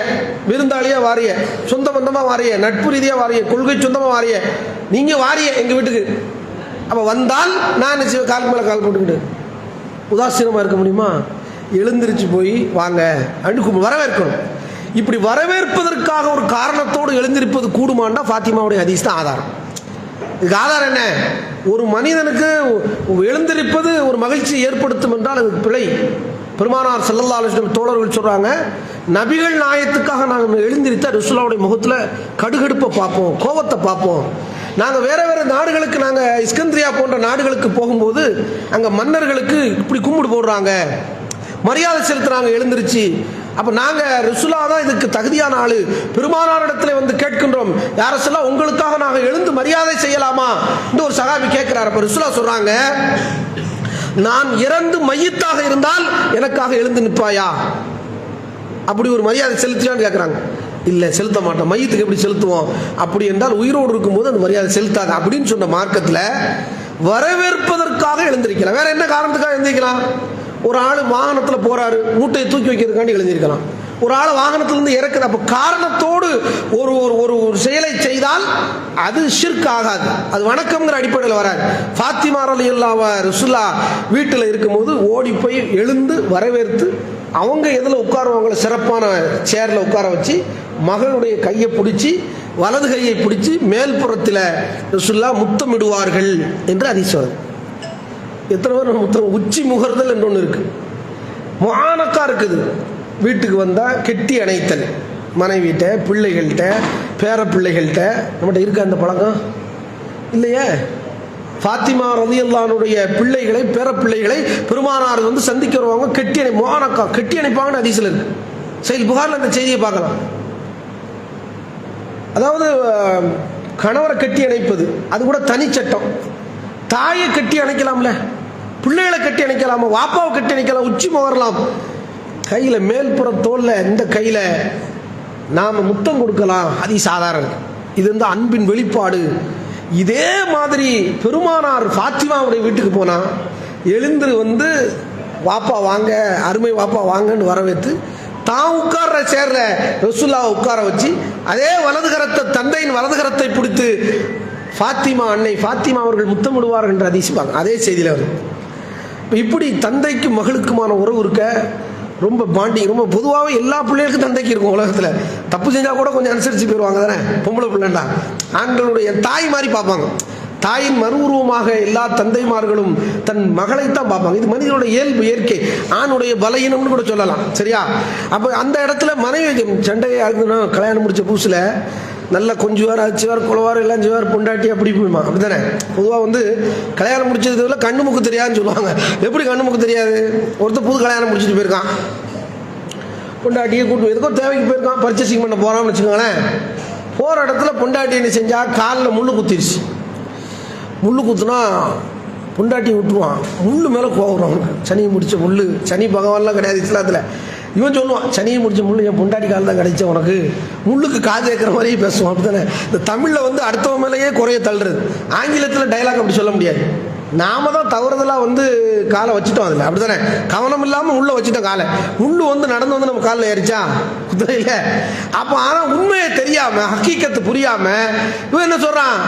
விருந்தாளியாக வாரிய, சொந்த பந்தமாக வாரிய, நட்பு ரீதியாக வாரிய, கொள்கை சொந்தமாக வாரிய, நீங்கள் வாரிய எங்கள் வீட்டுக்கு. அப்போ வந்தால் நான் என்ன செய்வேன், கால் மேலே கால் போட்டுக்கிட்டு உதாசீனமாக இருக்க முடியுமா? எழுந்திரிச்சு போய் வாங்க அப்படின்னு வரவேற்கணும். இப்படி வரவேற்பதற்காக ஒரு காரணத்தோடு எழுந்திருப்பது கூடுமான்னா ஃபாத்திமாவுடைய ஹதீஸ் தான் ஆதாரம். இதுக்கு ஆதாரம் என்ன? ஒரு மனிதனுக்கு எழுந்திருப்பது ஒரு மகிழ்ச்சி ஏற்படுத்தும் என்றால் அது பிழை. பெருமானார் ஸல்லல்லாஹு அலைஹி வஸல்லம் தோழர்கள் சொல்றாங்க, நபிகள் நாயத்துக்காக நாங்கள் எழுந்திருத்த ரசூலுல்லாஹ்வுடைய முகத்தில் கடுகடுப்பை பார்ப்போம், கோபத்தை பார்ப்போம். நாங்கள் வேற வேற நாடுகளுக்கு, நாங்கள் இஸ்கந்திரியா போன்ற நாடுகளுக்கு போகும்போது அங்கே மன்னர்களுக்கு இப்படி கும்பிடு போடுறாங்க, மரியாதை செலுத்துறாங்க எழுந்திருச்சு. அப்போ நாங்கள் ரசூலா தான் இதுக்கு தகுதியான ஆளு, பெருமானாரிடத்தில் வந்து கேட்கின்றோம், யார சொல்லலாம் உங்களுக்காக நாங்கள் எழுந்து மரியாதை செய்யலாமா என்று ஒரு சகாபி கேட்கிறார். அப்போ ரசூலா சொல்றாங்க, நான் இறந்து மையத்தாக இருந்தால் எனக்காக எழுந்து நிற்பாயா, அப்படி ஒரு மரியாதை செலுத்தியான்னு கேட்குறாங்க. இல்லை செலுத்த மாட்டோம். மையத்துக்கு எப்படி செலுத்துவோம்? அப்படி என்றால் உயிரோடு இருக்கும்போது அந்த மரியாதை செலுத்தாது அப்படின்னு சொன்ன மார்க்கத்தில் வரவேற்பதற்காக எழுந்திருக்கலாம். வேற என்ன காரணத்துக்காக எழுந்திருக்கலாம்? ஒரு ஆள் வாகனத்தில் போறாரு, மூட்டையை தூக்கி வைக்கிறதுக்காண்டி எழுந்திருக்கலாம். ஒரு ஆள் வாகனத்திலிருந்து இறக்குது. அப்போ காரணத்தோடு ஒரு ஒரு ஒரு செயலை செய்தால் அது ஷிர்க் ஆகாது, அது வணக்கம்ங்கிற அடிப்படையில் வராது. ஃபாத்திமா ரலியல்லாஹு ரசூலுல்லா வீட்டில் இருக்கும்போது ஓடி போய் எழுந்து வரவேற்று, அவங்க எதில் உட்காருவாங்கள சிறப்பான சேரில் உட்கார வச்சு மகளுடைய கையை பிடிச்சி, வலது கையை பிடிச்சி மேல்புறத்தில் ரசூலுல்லா முத்தமிடுவார்கள் என்று ஹதீஸ் வருது. எத்தனை பேர் முத்தம்? உச்சி முகர்தல் என்று ஒன்று இருக்கு, முஆனக்கா இருக்குது. வீட்டுக்கு வந்தால் கெட்டி அணைத்தல், மனைவிட்ட, பிள்ளைகள்கிட்ட, பேர பிள்ளைகள்கிட்ட. நம்மகிட்ட இருக்க அந்த பழக்கம் இல்லையே. ஃபாத்திமா ரலியல்லாஹு அன்ஹுடைய பிள்ளைகளை, பேர பிள்ளைகளை பெருமானார் வந்து சந்திக்க வருவாங்க, கெட்டி அணை, முஆனக்கா கெட்டி அணைப்பாங்கன்னு ஹதீஸ்ல இருக்கு. சஹீஹ் புகாரில் அந்த செய்தியை பார்க்கலாம். அதாவது கணவரை கட்டி அணைப்பது அது கூட தனி சட்டம். தாயை கட்டி அணைக்கலாம்ல, பிள்ளைகளை கட்டி அணைக்கலாமா, வாப்பாவை கட்டி அணைக்கலாம், உச்சி முகரலாம், கையில் மேல்புற தோல்ல இந்த கையில் நாம் முத்தம் கொடுக்கலாம். அது சாதாரண, இது வந்து அன்பின் வெளிப்பாடு. இதே மாதிரி பெருமானார் ஃபாத்திமாவுடைய வீட்டுக்கு போனால் எழுந்து வந்து வாப்பா வாங்க, அருமை வாப்பா வாங்கன்னு வரவேற்று தான் உட்கார்ற சேர்ல ரசூலுல்லாஹ் உட்கார வச்சு, அதே வலதுகரத்தை, தந்தையின் வலதுகரத்தை பிடித்து ஃபாத்திமா, அன்னை ஃபாத்திமா அவர்கள் முத்தமிடுவார்கள் என்று அதிசிப்பாங்க. அதே செய்தியில் வரும். இப்படி தந்தைக்கு மகளுக்குமான உறவு இருக்க ரொம்ப பாண்டிங், ரொம்ப பொதுவாகவே எல்லா பிள்ளைகளுக்கும் தந்தைக்கு இருக்கும். உலகத்தில் தப்பு செஞ்சால் கூட கொஞ்சம் அனுசரித்து போயிடுவாங்க தானே. பொம்பளை பிள்ளைண்டா ஆண்களுடைய தாய் மாதிரி பார்ப்பாங்க. தாயின் மறு உருவமாக எல்லா தந்தைமார்களும் தன் மகளைத்தான் பார்ப்பாங்க. இது மனிதனுடைய இயல்பு, இயற்கை, ஆணுடைய பலகீனம்னு கூட சொல்லலாம். சரியா? அப்போ அந்த இடத்துல மனைவி சண்டையை ஆகுதுன்னா, கல்யாணம் முடிச்ச புதுசில் நல்லா கொஞ்சம் அச்சுவார், குளவார், எல்லாம் அஞ்சுவார், பொண்டாட்டி அப்படி போயுமா, அப்படி தானே. பொதுவாக வந்து கல்யாணம் முடிச்சதுல கண்ணு முக்கு தெரியாதுன்னு சொல்லுவாங்க. எப்படி கண்ணு முக்கு தெரியாது? ஒருத்தர் புது கல்யாணம் முடிச்சுட்டு போயிருக்கான், பொண்டாட்டியை கூட்டு எதுக்கோ தேவைக்கு போயிருக்கான், பர்ச்சேசிங் பண்ண போகிறான்னு வச்சுக்கோங்களேன். போகிற இடத்துல பொண்டாட்டி என்ன செஞ்சா, காலில் முள்ளு குத்திருச்சு. முள்ளு குத்துனா பொண்டாட்டி விட்டுருவான், முள்ளு மேலே கோவம் அவனுக்கு. சனியை முடிச்ச முள்ளு, சனி பகவான்லாம் கிடையாது இஸ்லாத்தில். இவன் சொல்லுவான், சனியை முடிச்ச முள்ளு என் பொண்டாட்டி கால் தான் கிடைச்ச உனக்கு, முள்ளுக்கு காது கேட்குற மாதிரியே பேசுவான். அப்படி தானே இந்த தமிழில் வந்து அடுத்தவன் மேலேயே குறைய தள்ளுறது. ஆங்கிலத்தில் டைலாக் அப்படி சொல்ல முடியாது. நாம தான் தவறுதலாக வந்து காலை வச்சுட்டோம் அதில். அப்படி தானே, கவனம் இல்லாமல் உள்ளே வச்சுட்டோம் காலை. முள்ளு வந்து நடந்து வந்து நம்ம காலில் ஏறிச்சா குதிரையில். அப்போ ஆனால் உண்மையை தெரியாமல், ஹக்கீக்கத்து புரியாமல் இவன் என்ன சொல்கிறான்,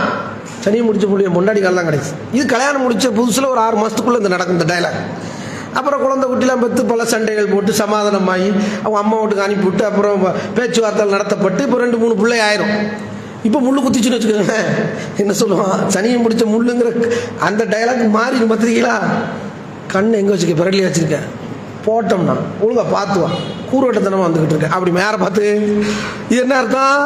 சனியை முடிச்ச முள்ளு என் பொண்டாட்டி கால் தான் கிடைச்சி. இது கல்யாணம் முடிச்ச புதுசில் ஒரு 6 மாதத்துக்குள்ளே இந்த நடக்கும் இந்த டைலாக். அப்புறம் குழந்தை குட்டிலாம் பெற்று பல சண்டைகள் போட்டு சமாதானமாகி அவங்க அம்மா வீட்டுக்கு அனுப்பிவிட்டு அப்புறம் பேச்சுவார்த்தை நடத்தப்பட்டு இப்போ 2-3 பிள்ளை ஆயிரும். இப்போ முள்ளு குத்திச்சுன்னு வச்சுக்கோங்க, என்ன சொல்லுவான், சனியை முடிச்ச முள்ளுங்கிற அந்த டைலாக் மாறி பார்த்துருக்கீங்களா? கண் எங்கே வச்சுக்க, பிறகு வச்சுருக்க போட்டோம்னா ஒழுங்கா பார்த்துவான், கூறுவட்டத்தனமாக வந்துக்கிட்டு இருக்கேன் அப்படி மேலே பார்த்து. இது என்ன அர்த்தம்?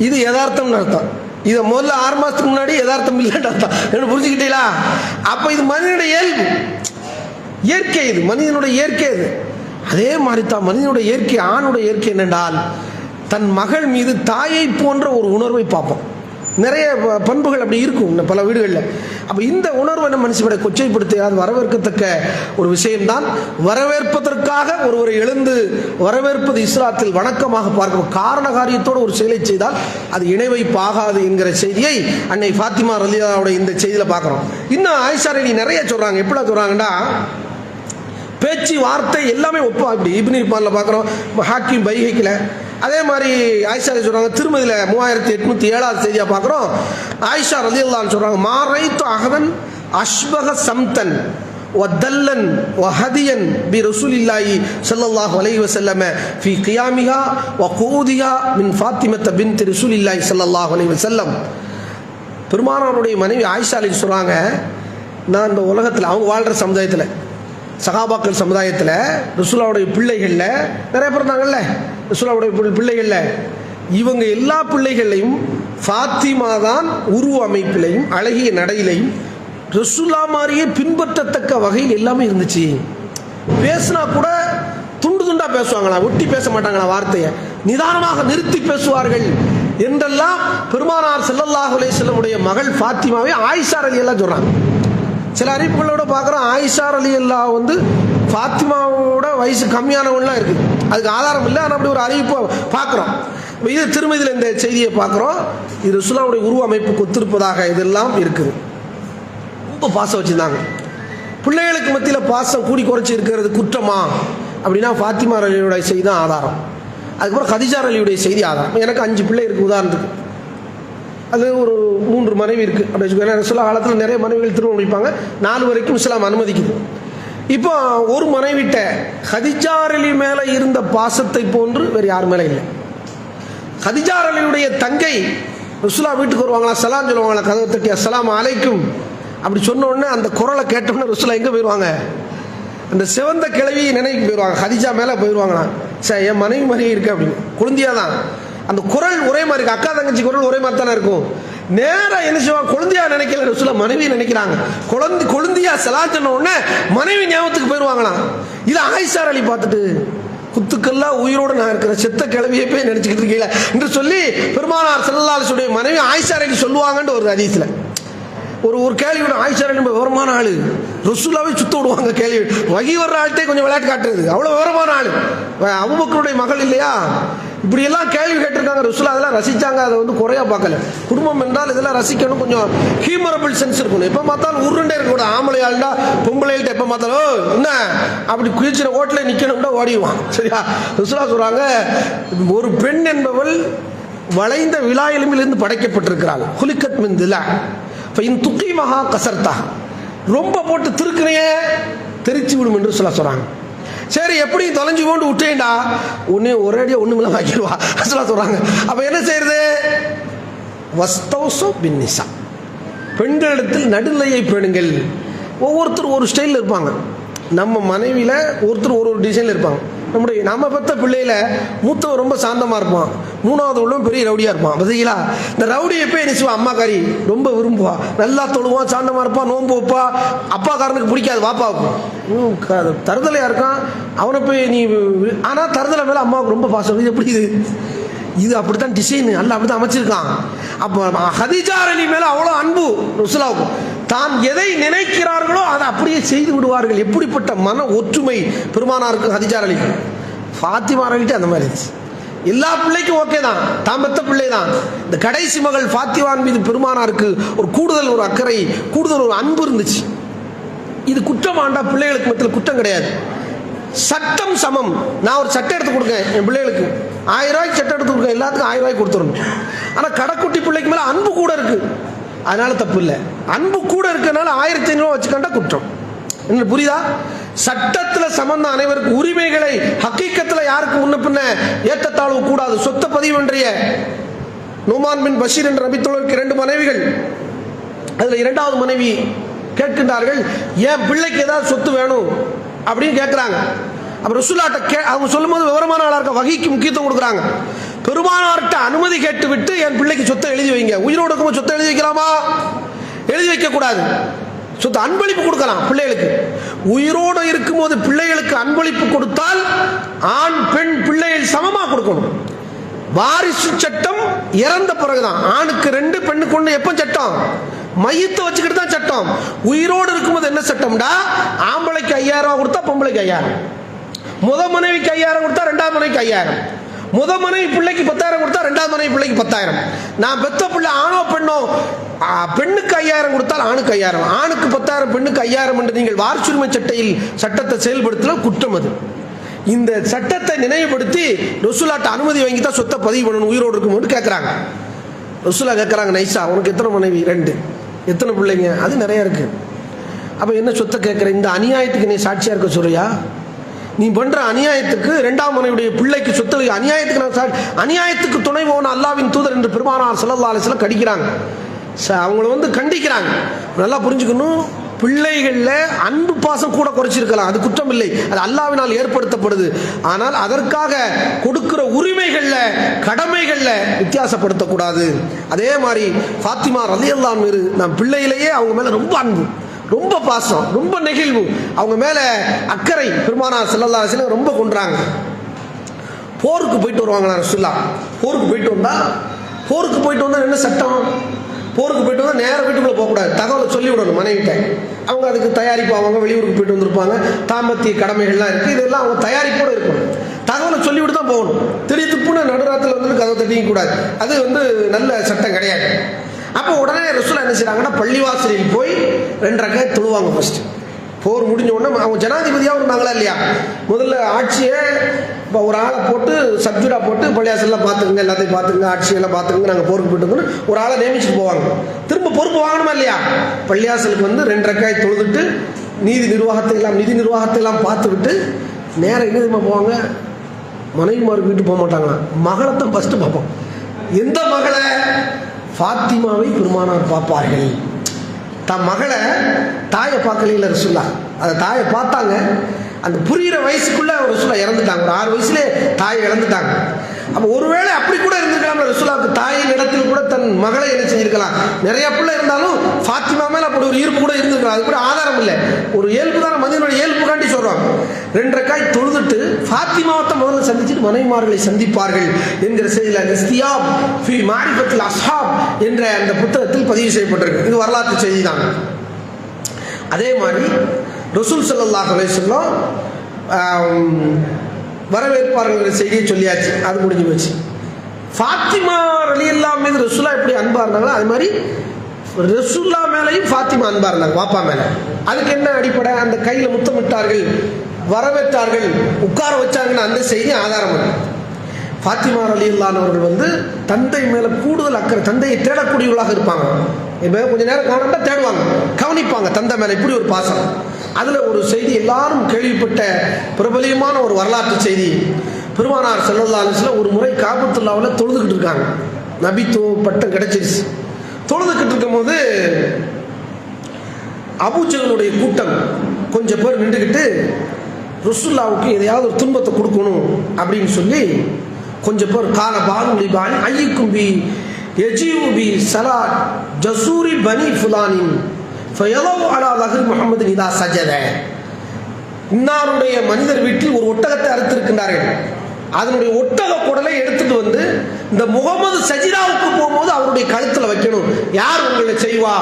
இது யதார்த்தம்னு அர்த்தம். இதை முதல்ல 6 மாதத்துக்கு முன்னாடி யதார்த்தம் இல்லைன்னு அர்த்தம். என்ன புரிஞ்சுக்கிட்டீங்களா? அப்போ இது மனிதனுடைய இயல்பு, இயற்கை. இது மனிதனுடைய இயற்கை. இது அதே மாதிரி தான் மனிதனுடைய இயற்கை. ஆணுடைய இயற்கை என்னென்றால் தன் மகள் மீது தாயை போன்ற ஒரு உணர்வை பார்ப்போம். நிறைய பண்புகள் அப்படி இருக்கும் பல வீடுகளில். அப்போ இந்த உணர்வை நம்ம மனுஷனை கொச்சைப்படுத்தி அது வரவேற்கத்தக்க ஒரு விஷயம்தான். வரவேற்பதற்காக ஒருவரை எழுந்து வரவேற்பது இஸ்லாத்தில் வணக்கமாக பார்க்க காரண காரியத்தோடு ஒரு செயலை செய்தால் அது இணைவைப்பாகாது என்கிற செய்தியை அன்னை ஃபாத்திமா ரலியல்லாஹுடைய இந்த செய்தியில் பார்க்குறோம். இன்னும் ஆயிஷா ரலி நிறைய சொல்கிறாங்க. எப்படி சொல்கிறாங்கன்னா, பேச்சு வார்த்தை எல்லாமே ஒப்பா. இப்படி இப்னு ஹிப்பான்ல பார்க்குறோம், ஹாக்கிம் பைஹக்கில் அதே மாதிரி ஆயிஷா சொல்கிறாங்க. திருமதியில் 3807 செய்தியாக பார்க்குறோம். ஆயிஷா ரலியல்லாஹு சொல்கிறாங்க, மாரைத்து அகதன் அஷ்பக சம்தன் வதல்லன் வஹதியன் பி ரசூலில்லாஹி ஸல்லல்லாஹு அலைஹி வஸல்லம் ஃபீ கியாமிஹா வகூதிஹா மின் ஃபாத்திமத்த பின்த் ரசூலில்லாஹி ஸல்லல்லாஹு அலைஹி வஸல்லம். பெருமானாருடைய மனைவி ஆயிஷா அலி சொல்கிறாங்க, நான் இந்த உலகத்தில் அவங்க வாழ்கிற சமுதாயத்தில், சகாபாக்கள் சமுதாயத்தில் ரசூலாவுடைய பிள்ளைகளில் நிறைய பேர் இருந்தாங்கல்ல, ரசூலாவுடைய பிள்ளைகளில் இவங்க எல்லா பிள்ளைகளையும் ஃபாத்திமா தான் உருவ அமைப்பிலையும் அழகிய நடையிலையும் ரசூலா மாதிரியே பின்பற்றத்தக்க வகையில் எல்லாமே இருந்துச்சு. பேசினா கூட துண்டு துண்டா பேசுவாங்களா, ஒட்டி பேச மாட்டாங்களா, வார்த்தையை நிதானமாக நிறுத்தி பேசுவார்கள் என்றெல்லாம் பெருமானார் ஸல்லல்லாஹு அலைஹி வஸல்லம் மகள் ஃபாத்திமாவை ஆயிஷா ரலியல்லாஹு சொல்றாங்க. சில அறிவிப்புகளோட பார்க்குறோம், ஆயிஷா ரலியல்லாஹு வந்து ஃபாத்திமாவோட வயசு கம்மியானவங்களாம் இருக்குது. அதுக்கு ஆதாரம் இல்லை, ஆனால் அப்படி ஒரு அறிவிப்பை பார்க்குறோம். இது திருமதியில் இந்த செய்தியை பார்க்குறோம். இது ரசூலுல்லாஹுடைய உருவ அமைப்புக்கு ஒத்திருப்பதாக இதெல்லாம் இருக்குது. ரொம்ப பாசம் வச்சுருந்தாங்க. பிள்ளைகளுக்கு மத்தியில் பாசம் கூடி குறைச்சி இருக்கிறது குற்றமா அப்படின்னா ஃபாத்திமா ரலியுடைய செய்தி தான் ஆதாரம். அதுக்கப்புறம் கதீஜா ரலியுடைய செய்தி ஆதாரம். எனக்கு 5 பிள்ளை இருக்குது உதாரணத்துக்கு, அது ஒரு 3 மனைவி இருக்குது அப்படி வச்சுக்கோங்க. ரசூலுல்லாஹ் காலத்தில் நிறைய மனைவிகள் திருமணம் முடிப்பாங்க, 4 வரைக்கும் இஸ்லாம் அனுமதிக்குது. இப்போ ஒரு மனைவிட்ட கதீஜா ரலி மேலே இருந்த பாசத்தை போன்று வேறு யார் மேலே இல்லை. கதீஜா ரலியுடைய தங்கை ரசூலுல்லாஹ் வீட்டுக்கு வருவாங்களா, சலாம் சொல்லுவாங்களா, கதவை தட்டி அஸ்ஸலாமு அலைக்கும் அப்படி சொன்ன உடனே அந்த குரலை கேட்டோன்னே ரசூலுல்லாஹ் எங்கே போயிடுவாங்க, அந்த சிவந்த கிழவி நினைவுக்கு போயிடுவாங்க, கதீஜா மேலே போயிடுவாங்களா. சார் என் மனைவி மாதிரியே இருக்கு அப்படின்னு, குழந்தையா தான் அந்த குரல் ஒரே மாதிரி இருக்கு, அக்கா தங்கச்சி குரல் ஒரே மாதிரி தானே இருக்கும். நேராக என்ன செய்வாங்க, குழந்தையா நினைக்கல ரசூலுல்லாஹ் மனைவி நினைக்கிறாங்க. குழந்தையா சலாம் சொன்ன உடனே மனைவி ஞாபகத்துக்கு போயிடுவாங்களாம். இதை ஆயிஷா அலி பார்த்துட்டு குத்துக்கெல்லாம் உயிரோடு நான் இருக்கிற செத்த கிளவியை போய் நினைச்சுக்கிட்டு இருக்கீங்களா என்று சொல்லி பெருமானார் ஸல்லல்லாஹு அலைஹி வஸல்லம் மனைவி ஆயிஷா அலி சொல்லுவாங்கன்னு ஒரு ஹதீஸ்ல ஒரு கேள்வி விட. ஆயிஷா அலி விவரமான ஆளு, ரசூலுல்லாஹ்வை சுத்த விடுவாங்க கேள்வி. வகி வர்ற ஆள்கிட்டே கொஞ்சம் விளையாட்டு காட்டுறது, அவ்வளோ விவரமான ஆளு. அபூபக்கருடைய மகள் இல்லையா, இப்படி எல்லாம் கேள்வி கேட்டிருக்காங்க. ரசூலுல்லாஹ் அதெல்லாம் ரசிச்சாங்க, அதை வந்து குறையா பார்க்கல. குடும்பம் என்றால் இதெல்லாம் ரசிக்கணும், கொஞ்சம் ஹியூமரபிள் சென்ஸ் இருக்கணும். எப்போ பார்த்தாலும் உருண்டே இருக்கக்கூடாது. ஆம்பளை ஆள்டா பொம்பளைகிட்ட எப்போ பார்த்தாலும் என்ன அப்படி குளிச்சிட ஓட்டில் நிற்கணும்னா ஓடிடுவான். சரியா? ரசூலுல்லாஹ் சொல்றாங்க, ஒரு பெண் என்பவள் வளைந்த விலா எலும்பிலிருந்து படைக்கப்பட்டிருக்கிறாள். ஹுலிகத் மின் திலா ஃபைன் துகீமஹா கஸர்தா, ரொம்ப போட்டு திருக்குறையே தெரிச்சு விடும் என்று சொல்றாங்க. சரி, எப்படி தொலைஞ்சு கொண்டு விட்டேன்டா ஒன்னே ஒரேடியாக ஒண்ணுமில்ல வாக்கிடுவா சொல்றாங்க. அப்ப என்ன செய்யறது, வஸ்தௌசு பின்னிசா, பெண்களிடத்தில் நடுநிலையை பேணுங்கள். ஒவ்வொருத்தரும் ஒரு ஸ்டைலில் இருப்பாங்க. நம்ம மனைவியில் ஒருத்தர் ஒரு டிசைனில் இருப்பாங்க. நம்ம பெற்ற பிள்ளையில மூத்தவன் ரொம்ப சாந்தமாக இருப்பான், 3வது உள்ளவன் பெரிய ரவுடியாக இருப்பான். பார்த்தீங்களா? இந்த ரவுடியை போய் என்ன செய்வான், அம்மாக்காரி ரொம்ப விரும்புவா, நல்லா தொழுவான், சாந்தமாக இருப்பான், நோன்பு வைப்பா. அப்பாக்காரனுக்கு பிடிக்காது, வாப்பாவுக்கும் தருதலையாக இருக்கான், அவனை போய் நீ. ஆனால் தருதலை மேலே அம்மாவுக்கு ரொம்ப பாசம். இது எப்படி இது அப்படித்தான் டிசைன் அல்ல, அப்படித்தான் அமைச்சிருக்கான். அப்போ கதீஜா அலி மேலே அவ்வளோ அன்பு ரசூலுல்லாஹ்வுக்கு. தான் எதை நினைக்கிறார்களோ அதை அப்படியே செய்து விடுவார்கள். எப்படிப்பட்ட மன ஒற்றுமை பெருமானாருக்கு கதீஜா அலி. ஃபாத்திமா அலிட்டு அந்த மாதிரி இருந்துச்சு. எல்லா பிள்ளைக்கும் ஓகே தான், தான் பெற்ற பிள்ளை தான். இந்த கடைசி மகள் ஃபாத்திமான் மீது பெருமானாருக்கு ஒரு கூடுதல் ஒரு அக்கறை, கூடுதல் ஒரு அன்பு இருந்துச்சு. இது குற்றமாண்டா, பிள்ளைகளுக்கு மத்தியில் குற்றம் கிடையாது. சட்டம் சமம். நான் ஒரு சட்டை எடுத்து கொடுக்கேன் என் பிள்ளைகளுக்கு, 1000 ரூபாய்க்கு சட்டை எடுத்து கொடுக்கேன், எல்லாத்துக்கும் 1000 ரூபாய்க்கு கொடுத்துடணும். ஆனால் கடைக்குட்டி பிள்ளைக்கு மேலே அன்பு கூட இருக்கு, அதனால தப்பு இல்லை. அன்பு கூட இருக்கிறதுனால 1500 வச்சுக்கண்டா குற்றம். என்ன புரியுதா? சட்டத்தில் சமந்த அனைவருக்கு உரிமைகளை ஹக்கீக்கத்தில் யாருக்கு முன்ன பின்ன ஏற்றத்தாழ்வு கூடாது. சொத்த பதிவு என்றைய நுமான் பின் பஷீர் என்ற நபித்தோழருக்கு 2 மனைவிகள். அதில் 2வது மனைவி கேட்கின்றார்கள், என் பிள்ளைக்கு ஏதாவது சொத்து வேணும் அப்படின்னு கேட்குறாங்க. அப்போ ரசூலுல்லாஹ்ட்ட அவங்க சொல்லும்போது விவரமான ஆளாக இருக்க வகைக்கு முக்கியத்துவம் கொடுக்குறாங்க. பெருமானார்கிட்ட அனுமதி கேட்டு விட்டு என் பிள்ளைக்கு சொத்தை எழுதி வைங்க. உயிரோடு இருக்கும்போது சொத்தை எழுதி வைக்கலாமா? எழுதி வைக்கக்கூடாது. சொத்து அன்பளிப்பு கொடுக்கலாம் பிள்ளைகளுக்கு. உயிரோடு இருக்கும்போது பிள்ளைகளுக்கு அன்பளிப்பு கொடுத்தால் ஆண் பெண் பிள்ளைகள் சமமாக கொடுக்கணும். வாரிசு சட்டம் இறந்த பிறகுதான். ஆணுக்கு 2 பெண்ணுக்கு 1 எப்போ சட்டம்? மையத்தை வச்சுக்கிட்டு தான் சட்டம். உயிரோடு இருக்கும்போது என்ன சட்டம்டா? ஆம்பளைக்கு 5000 கொடுத்தா பொம்பளைக்கு 5000, முத மனைவிக்கு 5000 கொடுத்தா 2வது மனைவிக்கு 5000, முத மனைவி பிள்ளைக்கு 10,000 கொடுத்தா 2வது மனைவி பிள்ளைக்கு 10,000. நான் பெத்த பிள்ளை ஆணோ பெண்ணோ, பெண்ணுக்கு 5000 கொடுத்தால் ஆணுக்கு 5000, ஆணுக்கு 10,000 பெண்ணுக்கு 5000 என்று நீங்கள் வாரிசுரிமை சட்டத்தை செயல்படுத்தலாம், குற்றம் அது. இந்த சட்டத்தை நினைவுபடுத்தி ரசூலுல்லாஹ்ட்ட அனுமதி வாங்கி தான் சொத்தை பதிவு பண்ணணும் உயிரோடு இருக்கும்போது கேட்குறாங்க. ரசூலுல்லாஹ் கேட்குறாங்க, நைசா உனக்கு எத்தனை மனைவி? 2. எத்தனை பிள்ளைங்க? அது நிறைய இருக்கு. அப்போ என்ன சொத்தை கேட்குற? இந்த அநியாயத்துக்கு நீ சாட்சியாக இருக்க சொல்றியா? நீ பண்ற அநியாயத்துக்கு 2ஆம் மனைவியுடைய பிள்ளைக்கு சொத்து அநியாயத்துக்கு நான் அநியாயத்துக்கு துணை போன அல்லாஹ்வின் தூதர் என்று பெருமானார் ஸல்லல்லாஹு அலைஹி வஸல்லம் கடிக்கிறாங்க. அவங்கள கண்டிக்கிறாங்க. நல்லா புரிஞ்சுக்கணும், பிள்ளைகளில் அன்பு பாசம் கூட குறைச்சிருக்கலாம், அது குற்றம் இல்லை, அது அல்லாஹ்வினால் ஏற்படுத்தப்படுது. ஆனால் அதற்காக கொடுக்கிற உரிமைகளில் கடமைகளில் வித்தியாசப்படுத்தக்கூடாது. அதே மாதிரி ஃபாத்திமா ரலியல்லாஹு அன்ஹா மீது நாம் பிள்ளையிலேயே அவங்க மேலே ரொம்ப அன்பு, ரொம்ப பாசம், ரொம்ப நெகிழ்வு, அவங்க மேலே அக்கறை பெருமானார் ஸல்லல்லாஹு அலைஹி வஸல்லம் ரொம்ப கொண்டாங்க. போருக்கு போயிட்டு வருவாங்களா ரசூலுல்லாஹ்? போருக்கு போயிட்டு வந்தால் என்ன சட்டம்? போருக்கு போயிட்டு வந்தால் நேராக வீட்டுக்குள்ளே போகக்கூடாது, தகவலை சொல்லி விடணும் மனைவிட்ட. அவங்க அதுக்கு தயாரிப்பு, அவங்க வெளியூருக்கு போயிட்டு வந்திருப்பாங்க, தாம்பத்திய கடமைகள்லாம் இருக்குது, இதெல்லாம் அவங்க தயாரிப்போடு இருக்கணும். தகவலை சொல்லிவிட்டு தான் போகணும். திடீர்னு நடுராத்தில் கதவை தட்டிக்க கூடாது, அது நல்ல சட்டம் கிடையாது. அப்போ உடனே ரசூலுல்லாஹ் என்ன செய்றாங்கன்னா, பள்ளிவாசலில் போய் 2 ரக்காத் தொழுவாங்க. ஃபர்ஸ்ட் போர் முடிஞ்ச உடனே அவங்க ஜனாதிபதியாக இருந்தாங்களா இல்லையா, முதல்ல ஆட்சியை இப்போ ஒரு ஆளை போட்டு சப்ஜூரா போட்டு பள்ளிவாசல்லாம் பார்த்துக்குங்க, எல்லாத்தையும் பார்த்துக்குங்க, ஆட்சியெல்லாம் பார்த்துக்குங்க, நாங்கள் போருக்கு போயிட்டு ஒரு ஆளை நியமிச்சுட்டு போவாங்க. திரும்ப பொறுப்பு வாங்கணுமா இல்லையா? பள்ளிவாசலுக்கு 2 ரக்காத் தொழுதுட்டு நிதி நிர்வாகத்தை எல்லாம் பார்த்துக்கிட்டு நேரம் எங்கே தெரியுமா போவாங்க? மனைவிமாருக்கு வீட்டு போக மாட்டாங்களா, மகளை தான் ஃபஸ்ட்டு பார்ப்போம். எந்த மகளை? ஃபாத்திமாவை பெருமானார் பார்ப்பார்கள். தன் மகளை தாயை பார்க்கல ரசூலுல்லாஹ், அதை தாயை பார்த்தாங்க. அந்த புரிகிற வயசுக்குள்ள ரசூலுல்லாஹ் இறந்துட்டாங்க. ஒரு 6 வயசுல தாயை இழந்துட்டாங்க. அப்போ ஒருவேளை அப்படி கூட இருந்திருக்காங்க ரசூலுல்லாஹ்வுக்கு, தாயின் இடத்தில் கூட தன் மகளை என்ன செஞ்சிருக்கலாம். நிறைய பிள்ளை இருந்தாலும் ஃபாத்திமா மேல அப்படி ஒரு ஈர்ப்பு கூட இருந்திருக்கலாம். அது கூட ஆதாரம் இல்லை, ஒரு இயல்பு தான், மனிதனுடைய இயல்புக்காண்டி சொல்றாங்க. 2 ரக்காத் தொழுதுட்டு ஃபாத்திமாவை முதல்ல சந்திச்சுட்டு மனைவிமார்களை சந்திப்பார்கள் என்கிற செய்தியில் இஸ்தியாப் ஃபி மாரிஃபத்துல் அஸ்ஹாப் என்ற அந்த புத்தகத்தில் பதிவு செய்யப்பட்டிருக்கு. இது வரலாற்று செய்தி தான். அதே மாதிரி ரசூல் ஸல்லல்லாஹு அலைஹி வஸல்லம் வரவேற்பார்கள் செய்தியை சொல்லியாச்சு, அது முடிஞ்சு போச்சு. ஃபாத்திமா ரலியல்லாஹு மீது ரசூலுல்லாஹ் எப்படி அன்பா இருந்தாங்களோ அது மாதிரி ரசூலுல்லாஹ் மேலையும் ஃபாத்திமா அன்பா இருந்தாங்க, வாப்பா மேல. அதுக்கு என்ன அடிப்படை? அந்த கையில் முத்தமிட்டார்கள், வரவேற்றார்கள், உட்கார வச்சாங்கன்னு அந்த செய்தி ஆதாரம் இருக்கு. ஃபாத்திமா ரலியல்லாஹு அவர்கள் தந்தை மேல கூடுதல் அக்கறை, தந்தையை தேடக்கூடியவர்களாக இருப்பாங்க. இப்போ கொஞ்ச நேரம் காணாம தேடுவாங்க, கவனிப்பாங்க தந்தை மேல, இப்படி ஒரு பாசம். அதுல ஒரு செய்தி எல்லாரும் கேள்விப்பட்ட பிரபலியமான ஒரு வரலாற்று செய்தி. பெருமானார் ஸல்லல்லாஹு அலைஹி வஸல்லம் ஒரு முறை காபத்துல்லாஹ்வுல தொழுதுகிட்டு இருக்காங்க, நபித்துவ பட்டம் கிடைச்சிருச்சு. தொழுதுகிட்டு இருக்கும் போது அபூஜஹலுடைய கூட்டம் கொஞ்சம் பேர் நின்றுக்கிட்டு ரசூலுல்லாஹ்வுக்கு எதையாவது ஒரு துன்பத்தை கொடுக்கணும் அப்படின்னு சொல்லி கொஞ்சம் பேர் கால பாலுலி பாலி ஐயுக்கும் பி யஜீவு பி சலாத் ஜசூரி பனி ஃபுலானின் ஃபயலவு அலா லஹ்ரி முஹம்மதின் இதா சஜத. இன்னாருடைய மனிதர் வீட்டில் ஒரு ஒட்டகத்தை அறுத்திருக்கின்றார்கள், அதனுடைய ஒட்டக குடலை எடுத்துட்டு இந்த முகமது சஜிராவுக்கு போகும்போது அவருடைய கழுத்தில் வைக்கணும், யார் உங்களை செய்வா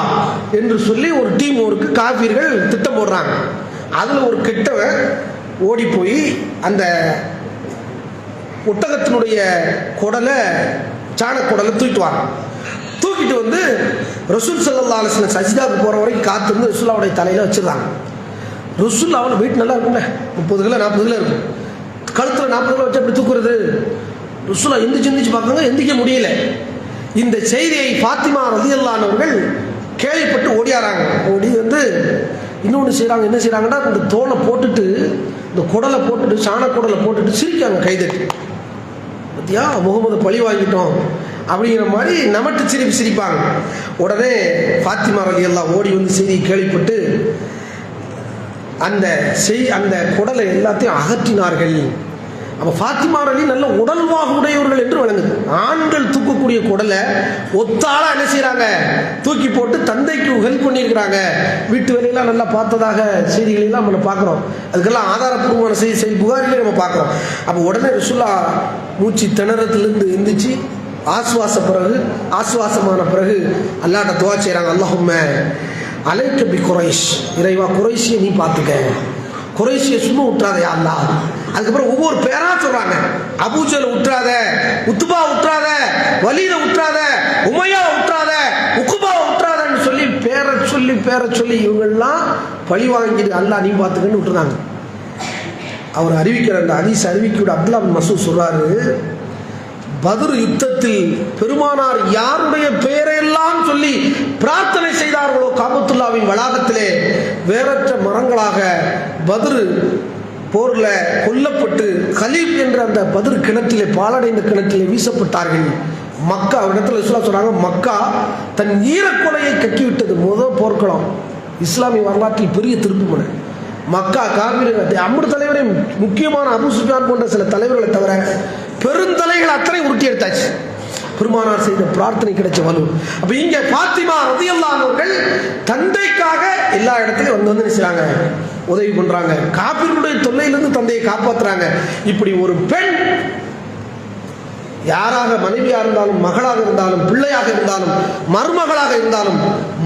என்று சொல்லி ஒரு டீம் ஒர்க்கு காபீர்கள் திட்டம் போடுறாங்க. அதில் ஒரு கெட்டவன் ஓடி போய் அந்த ஒட்டகத்தினுடைய குடலை, சாணக்குடலை தூக்கிட்டு ரசூல் ஸல்லல்லாஹு அலைஹி வஸல்லம் சஜிதாவுக்கு போகிற வரைக்கும் காத்திருந்து ரசூலுல்லாஹ்வுடைய தலையில் வச்சிருந்தாங்க. ரசூலுல்லாஹ் வெயிட் நல்லா இருக்கும்ல, 30 கிலோ 40 கிலோ இருக்கும், கழுத்தில் 40 கிலோ வச்சு அப்படி தூக்குறது. ரசூலுல்லாஹ் எந்திரிச்சு பார்க்குறாங்க, எந்திரிக்க முடியல. இந்த செய்தியை ஃபாத்திமா ரலியல்லாஹு அன்ஹா அவர்கள் கேள்விப்பட்டு ஓடியாராங்க. ஓடி இன்னொன்று செய்கிறாங்க, என்ன செய்கிறாங்கன்னா இந்த தோலை போட்டுட்டு, இந்த குடலை போட்டுட்டு, சாண குடலை போட்டுட்டு சிரிக்காங்க கைதட்டி. பத்தியா முகமது பழி வாங்கிட்டோம் அப்படிங்கிற மாதிரி நமட்டு சிரிப்பாங்க. உடனே ஃபாத்திமா ரலியல்லாஹு ஓடி வந்து செய்தியை கேள்விப்பட்டு அந்த குடலை எல்லாத்தையும் அகற்றினார்கள். அப்போ ஃபாத்திமா ரலி நல்ல உடல்வாக உடையவர்கள் என்று வழங்குது. ஆண்கள் தூக்கக்கூடிய குடலை ஒத்தாளா என்ன செய்யறாங்க, தூக்கி போட்டு தந்தைக்கு ஹெல்ப் பண்ணியிருக்கிறாங்க. வீட்டு வேலையெல்லாம் நல்லா பார்த்ததாக செய்திகளெல்லாம் நம்ம பார்க்குறோம். அதுக்கெல்லாம் ஆதாரப்பூர்வமான செய்தி புகாரிலே நம்ம பார்க்குறோம். அப்போ உடனே ரசூலுல்லாஹ் மூச்சு திணறத்திலிருந்து எந்திரிச்சு ஆசுவாசமான பிறகு அல்லாஹ்ட்ட துஆ செய்கிறாங்க. அல்லாஹும்ம அலைக்க பி குரைஷ், இறைவா குரைஷியை நீ பார்த்துக்க, குரைஷியை சும்மா விட்டுறாத யா அல்லாஹ். அதுக்கப்புறம் ஒவ்வொரு பேரா சொல்றாங்க. அபூஜல் விட்டுறாத, உத்துபா விட்டுறாத, வலீத விட்டுறாத, உமையா விட்டுறாத, உக்குபா விட்டுறாதன்னு சொல்லி பேரை சொல்லி இவங்கெல்லாம் பழி வாங்கிட்டு அல்லாஹ் நீ பார்த்துக்கன்னு விட்டுறாங்க. அவர் அறிவிக்கிற அந்த ஹதீஸ் அறிவிக்க அப்துல்லாஹ் பின் மஸ்ஊத் சொல்றாரு, பத்ர் யுத்தத்தில் பெருமானார் யாருடைய பெயரையெல்லாம் சொல்லி பிரார்த்தனை செய்தார்களோ காபத்துல்லாவின் வளாகத்திலே வேறற்ற மரங்களாக பத்ர் போர்ல கொல்லப்பட்டு கலீப் என்ற அந்த பத்ர் கிணற்றிலே, பாலடைந்த கிணற்றிலே வீசப்பட்டார்கள். மக்கா இடத்துல இஸ்லாம் சொல்றாங்க, மக்கா தன் ஈரக்கொலையை கக்கிவிட்டது. முதல் போர்க்களம் இஸ்லாமிய வரலாற்றில் பெரிய திருப்புமுனை. மக்கா காபீர்கள் அம்ரு தலைவரை, முக்கியமான அபூ சுஃபியான் போன்ற சில தலைவர்களை தவிர பெருந்தலைகள் அத்தனை உருட்டி எடுத்தாச்சு. பெருமானார் செய்த பிரார்த்தனை கிடைச்ச வலு. அப்ப இங்க ஃபாத்திமா ரலியல்லாஹு அவர்கள் தந்தைக்காக எல்லா இடத்துலயும் வந்து நினைச்சாங்க, உதவி பண்றாங்க. காபீர்களுடைய தொல்லையிலிருந்து தந்தையை காப்பாத்துறாங்க. இப்படி ஒரு பெண் யாராக மனைவியாக இருந்தாலும், மகளாக இருந்தாலும், பிள்ளையாக இருந்தாலும், மருமகளாக இருந்தாலும்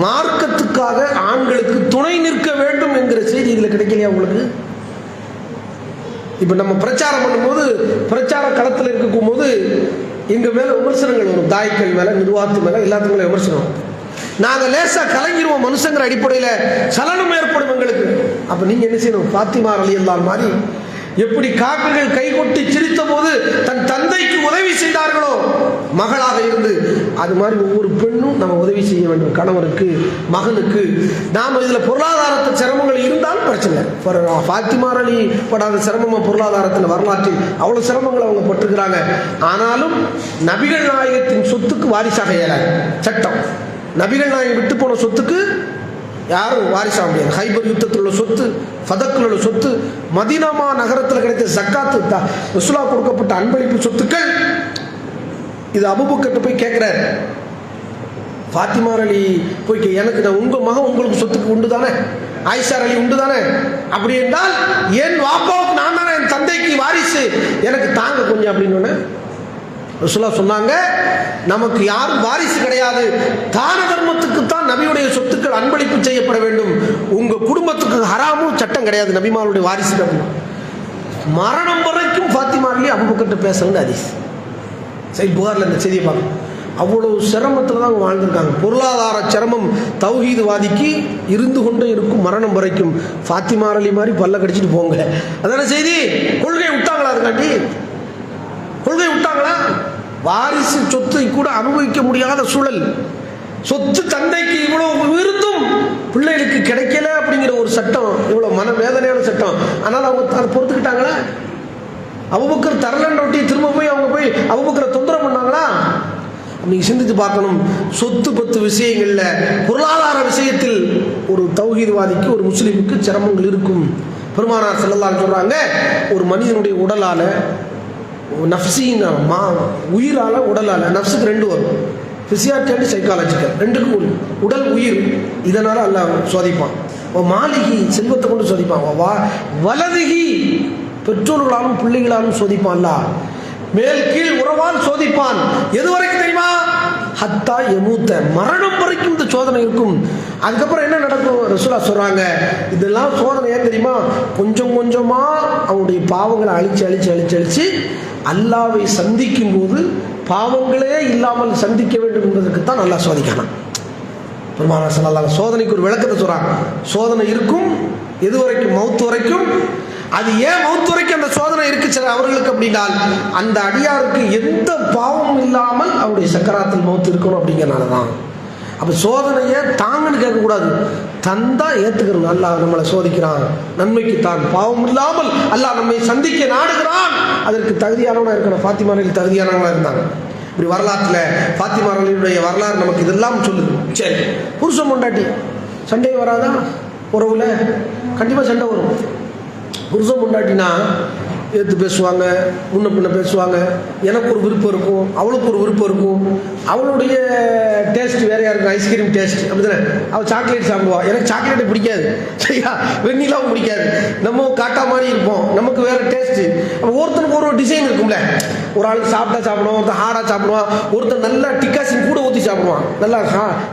மார்க்கத்துக்காக ஆண்களுக்கு துணை நிற்க வேண்டும் என்கிற செய்தி இதுல கிடைக்கலையா உங்களுக்கு? இப்ப நம்ம பிரச்சாரம் பண்ணும்போது, பிரச்சார களத்தில் இருக்கும் போது எங்க மேல விமர்சனங்கள் வரும். தாய்க்கள் மேல, நிர்வாகத்து மேல, எல்லாத்துக்கும் மேல விமர்சனம். நாங்க லேசா கலங்கிடுவோம் மனுஷங்கிற அடிப்படையில சலனம் ஏற்படும் எங்களுக்கு. அப்ப நீங்க என்ன செய்யணும், ஃபாத்திமா ரலியல்லாஹு மாதிரி எப்படி காபிர்கள் கைகொட்டி சிரித்த போது தன் தந்தைக்கு உதவி செய்தார்களோ மகளாக இருந்து, அது மாதிரி ஒவ்வொரு பெண்ணும் நம்ம உதவி செய்ய வேண்டும். கணவருக்கு, மகனுக்கு. நாம இதுல பொருளாதாரத்து சிரமங்கள் இருந்தாலும் பிரச்சனை. ஃபாத்திமா ரலி படாத சிரமமா பொருளாதாரத்தில் வரலாற்றில் அவ்வளவு சிரமங்கள் அவங்க பட்டிருக்கிறாங்க. ஆனாலும் நபிகள் நாயகத்தின் சொத்துக்கு வாரிசாக இயலாது சட்டம். நபிகள் நாயகம் விட்டு போன சொத்துக்கு யாரும் வாரிசாக முடியாது. ஹைபர் யுத்தத்தில் உள்ள சொத்து, ஃபதக்கில் உள்ள சொத்து, மதீனாமா நகரத்தில் கிடைத்த ஜக்காத்து, ரசூலுல்லாஹ் கொடுக்கப்பட்ட அன்பளிப்பு சொத்துக்கள். இது அபூபக்கர்ட்ட போய் கேட்கிறார், ஃபாத்திமா ரலி போய் எனக்கு உங்க மகன் உங்களுக்கு சொத்துக்கு உண்டு தானே, ஆயிஷா ரலி உண்டு தானே, அப்படி என்றால் என் வாப்பாவுக்கு நான் தானே என் தந்தைக்கு வாரிசு, எனக்கு தாங்க கொஞ்சம் அப்படின்னு ரசூலுல்லாஹ் சொன்னாங்க, நமக்கு யாரும் வாரிசு கிடையாது, தான தர்மத்துக்கு தான் நபியுடைய சொத்துக்கள் அன்பளிப்பு செய்யப்பட வேண்டும், உங்க குடும்பத்துக்கு ஹராமும் சட்டம் கிடையாது நபிமாருடைய வாரிசு. மரணம் வரைக்கும் ஃபாத்திமா ரலி அபூபக்கர்ட்ட பேசணும்னு ஹதீஸ். சரி, புகார்ல இந்த செய்தியை பார்க்கணும். அவ்வளவு சிரமத்தில் தான் அவங்க வாழ்ந்திருக்காங்க. பொருளாதார சிரமம் தௌஹீத்வாதிக்கு இருந்து கொண்டே இருக்கும் மரணம் வரைக்கும். ஃபாத்திமா ரலி மாதிரி பல்ல கடிச்சிட்டு போங்க, அதான செய்தி. கொள்கை விட்டாங்களா? அதுக்காண்டி கொள்கை விட்டாங்களா? வாரிசு சொத்தை கூட அனுபவிக்க முடியாத சூழல். சொத்து தந்தைக்கு இவ்வளவு இருந்தும் பிள்ளைகளுக்கு கிடைக்கல அப்படிங்கிற ஒரு சட்டம், இவ்வளவு மனவேதனையான சட்டம். ஆனால் அவங்க அதை பொறுத்துக்கிட்டாங்களா? அபூபக்கர் தரலன்றொட்டி திரும்ப போய் அவங்க போய் அபூபக்கரை தொந்தரவு பண்ணாங்களா? நீங்க சிந்தித்து பார்க்கணும். சொத்து பத்து விஷயங்கள்ல, பொருளாதார விஷயத்தில் ஒரு தௌஹீத்வாதிக்கு, ஒரு முஸ்லிமுக்கு சிரமங்கள் இருக்கும். பெருமானார் ஸல்லல்லாஹு அலைஹி சொல்றாங்க, ஒரு மனிதனுடைய உடலால, நஃப்ஸின் உயிரால, உடலால, நஃப்ஸுக்கு ரெண்டு வரும், பிசியாலஜி அண்ட் சைக்காலஜிக்கல், ரெண்டுக்கும் உடல் உயிர். இதனால அல்லாஹ் சோதிப்பான். மாலிகி செல்வத்தை கொண்டு சோதிப்பான், வலதிகி பெற்றோர்களாலும் பிள்ளைகளாலும் சோதிப்பான். அல்லாஹ் மேல் கீழ் உறவால் சோதிப்பான். எது வரைக்கும் தெரியுமா? ஹத்தா எமூத்த, மரணம் வரைக்கும் இந்த சோதனை இருக்கும். அதுக்கப்புறம் என்ன நடக்கும்? ரசூலுல்லாஹ் சொல்றாங்க, இதெல்லாம் சோதனை ஏன் தெரியுமா? கொஞ்சம் கொஞ்சமா அவனுடைய பாவங்களை அழிச்சு அல்லாஹ்வை சந்திக்கும் போது பாவங்களே இல்லாமல் சந்திக்க வேண்டும் என்பதற்கு தான் நல்லா சோதிக்கணும். பெருமானார் ஸல்லல்லாஹு அலைஹி சோதனைக்கு ஒரு விளக்கத்தை சொல்றாங்க. சோதனை இருக்கும் எது வரைக்கும்? மௌத் வரைக்கும். அது ஏன் மௌத் வரைக்கும் அந்த சோதனை இருக்கு அவர்களுக்கு அப்படின்னால், அந்த அடியாருக்கு எந்த பாவமும் இல்லாமல் அவருடைய சக்கராத்தில் மௌத் இருக்கணும் அப்படிங்கிறனால தான். அப்போ சோதனையை தாங்கன்னு கேட்கக்கூடாது, தந்தா ஏற்றுக்கணும். அல்லாஹ் நம்மளை சோதிக்கிறான், நன்மைக்கு தான், பாவம் இல்லாமல் அல்லாஹ் நம்மை சந்திக்க நாடுகிறான், அதற்கு தகுதியானவனாக இருக்கணும். ஃபாத்திமா ரலி தகுதியானவங்களாக இருந்தாங்க. இப்படி வரலாற்றில் ஃபாத்திமா ரலியுடைய வரலாறு நமக்கு இதெல்லாம் சொல்லுது. சரி, புருஷன் பொண்டாட்டி சண்டை வராதா? உறவுல கண்டிப்பாக சண்டை வரும். புருஷன் பொண்டாட்டினா எடுத்து பேசுவாங்க, முன்ன பின்ன பேசுவாங்க. எனக்கு ஒரு விருப்பம் இருக்கும், அவளுக்கு ஒரு விருப்பம் இருக்கும். அவளுடைய டேஸ்ட் வேறையாக இருக்கும், ஐஸ்கிரீம் டேஸ்ட் அப்படி தானே. அவள் சாக்லேட் சாப்பிடுவாள், எனக்கு சாக்லேட்டு பிடிக்காது, சரியா, வெண்ணிலாவும் பிடிக்காது. நம்ம காட்டா மாதிரி இருப்போம், நமக்கு வேறு டேஸ்ட்டு. ஒருத்தனுக்கு ஒரு டிசைன் இருக்கும்ல. ஒரு ஆளுக்கு சாப்பிட்டா சாப்பிடுவான், ஒருத்தர் ஹார்டாக சாப்பிடுவான், ஒருத்தர் நல்லா டிக்காசின் கூட ஊற்றி சாப்பிடுவான்,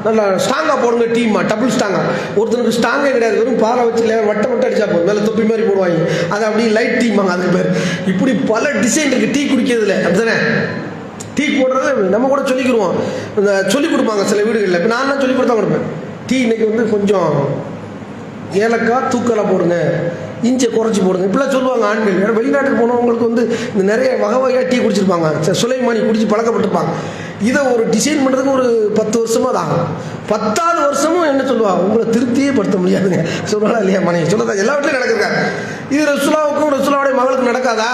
நல்லா ஸ்ட்ராங்காக போடுங்க டீமா, டபுள் ஸ்ட்ராங்காக. ஒருத்தனுக்கு ஸ்ட்ராங்கே கிடையாது, வெறும் பாலை வச்சு வட்ட அடிச்சா போதும், மேலே தொப்பி மாதிரி போடுவாங்க, அது அப்படியே லைட் டீமாங்க அதுக்கு பேர். இப்படி பல டிசைன் இருக்கு டீ குடிக்கிறதுல, அப்படித்தானே. டீ போடுறது நம்ம கூட சொல்லிக்கிடுவோம், இந்த சொல்லிக் கொடுப்பாங்க சில வீடுகளில். இப்போ நான் சொல்லிக் கொடுத்தா கொடுப்பேன், டீ இன்னைக்கு வந்து கொஞ்சம் ஏலக்காய் தூக்கலாக போடுங்க, இஞ்சி குறைச்சி போடுங்க, இப்படிலாம் சொல்லுவாங்க ஆண்கள். ஏன்னா வெளிநாட்டுக்கு போனவங்களுக்கு வந்து இந்த நிறைய வகை வகையாக டீ குடிச்சிருப்பாங்க, சுலைமானி குடிச்சு பழக்கப்பட்டிருப்பாங்க. இதை ஒரு டிசைன் பண்ணுறதுக்கு ஒரு 10 வருஷமாக தான் ஆகும். 10வது வருஷமும் என்ன சொல்லுவாங்க, உங்களை திருப்தியே படுத்த முடியாதுங்க சொல்லலாம் இல்லையா மனைவி சொல்லதான். எல்லா வீட்லையும் நடக்குதுங்க. இது ரசூலுல்லாவுக்கும் ரசூலுல்லாவுடைய மகளுக்கு நடக்காதா?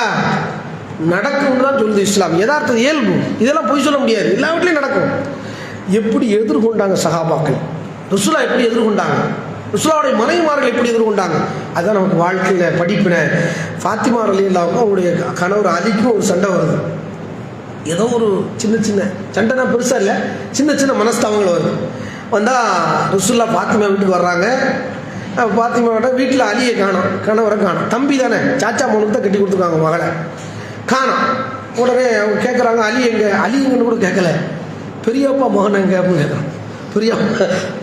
நடக்கும்னு தான் சொல்லுது இஸ்லாம். யதார்த்த இயல்பு, இதெல்லாம் பொய் சொல்ல முடியாது, எல்லா வீட்லையும் நடக்கும். எப்படி எதிர்கொண்டாங்க சஹாபாக்கள், ரசூலுல்லாஹ் எப்படி எதிர்கொண்டாங்க, ரசூலுல்லாஹ்வுடைய மனைவிமார்கள் எப்படி எதிர்கொண்டாங்க, அதுதான் நமக்கு வாழ்க்கையில் படிப்பினை. ஃபாத்திமா ரலியல்லாஹு அவருடைய கணவர் அலிக்கும் ஒரு சண்டை வருது. ஏதோ ஒரு சின்ன சின்ன சண்டைனா பெருசாக இல்லை, சின்ன சின்ன மனஸ்தாபங்கள் வருது. வந்தால் ரசூலுல்லாஹ் ஃபாத்திமா வீட்டுக்கு வர்றாங்க. ஃபாத்திமாவோட வீட்டில் அலியை காணோம், கணவரை காணோம். தம்பி தானே, சாச்சா மகனுக்கு தான் கட்டி கொடுத்துருக்காங்க மகளை, காணோம். உடனே அவங்க கேட்குறாங்க, அலி எங்கே? அலி எங்கன்னு கூட கேட்கல, பெரியப்பா மகன் எங்கே அப்படின்னு கேட்குறான்.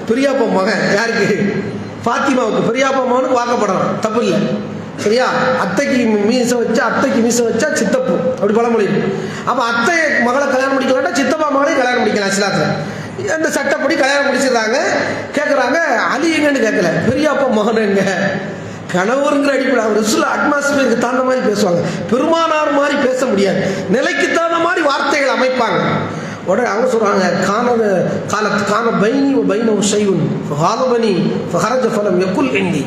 பெரியப்பா மகன் யாருக்கு? ஃபாத்திமாவுக்கு. பெரியப்பா மகனுக்கு வாக்கப்படலாம், தப்பு இல்லை, சரியா. அத்தைக்கு மீசை வச்சா, அத்தைக்கு மீசை வச்சா சித்தப்பு, அப்படி பழமொழி. அப்போ அத்தை மகளை கல்யாணம் முடிக்கலாம்டா சித்தப்பா மகளையும் கல்யாணம் முடிக்கலாம் இஸ்லாத்தில். அந்த சட்டப்படி கல்யாணம் முடிச்சிடுறாங்க. கேட்குறாங்க அலி எங்கன்னு கேட்கல, பெரியப்பா மகன் எங்க? கணவருங்கிற அடிப்படை ரசூலுல்லாஹ் அட்மாஸ்பியருக்கு தகுந்த மாதிரி பேசுவாங்க, பெருமானார் மாதிரி பேச முடியாது, நிலைக்கு தகுந்த மாதிரி வார்த்தைகள் அமைப்பாங்க. உடனே அவங்க சொல்கிறாங்க, கான பைனி பைன ஷைஉன் ஃபஹாலபனி ஃபஹரஜ ஃபலம் யகுல் இந்தி.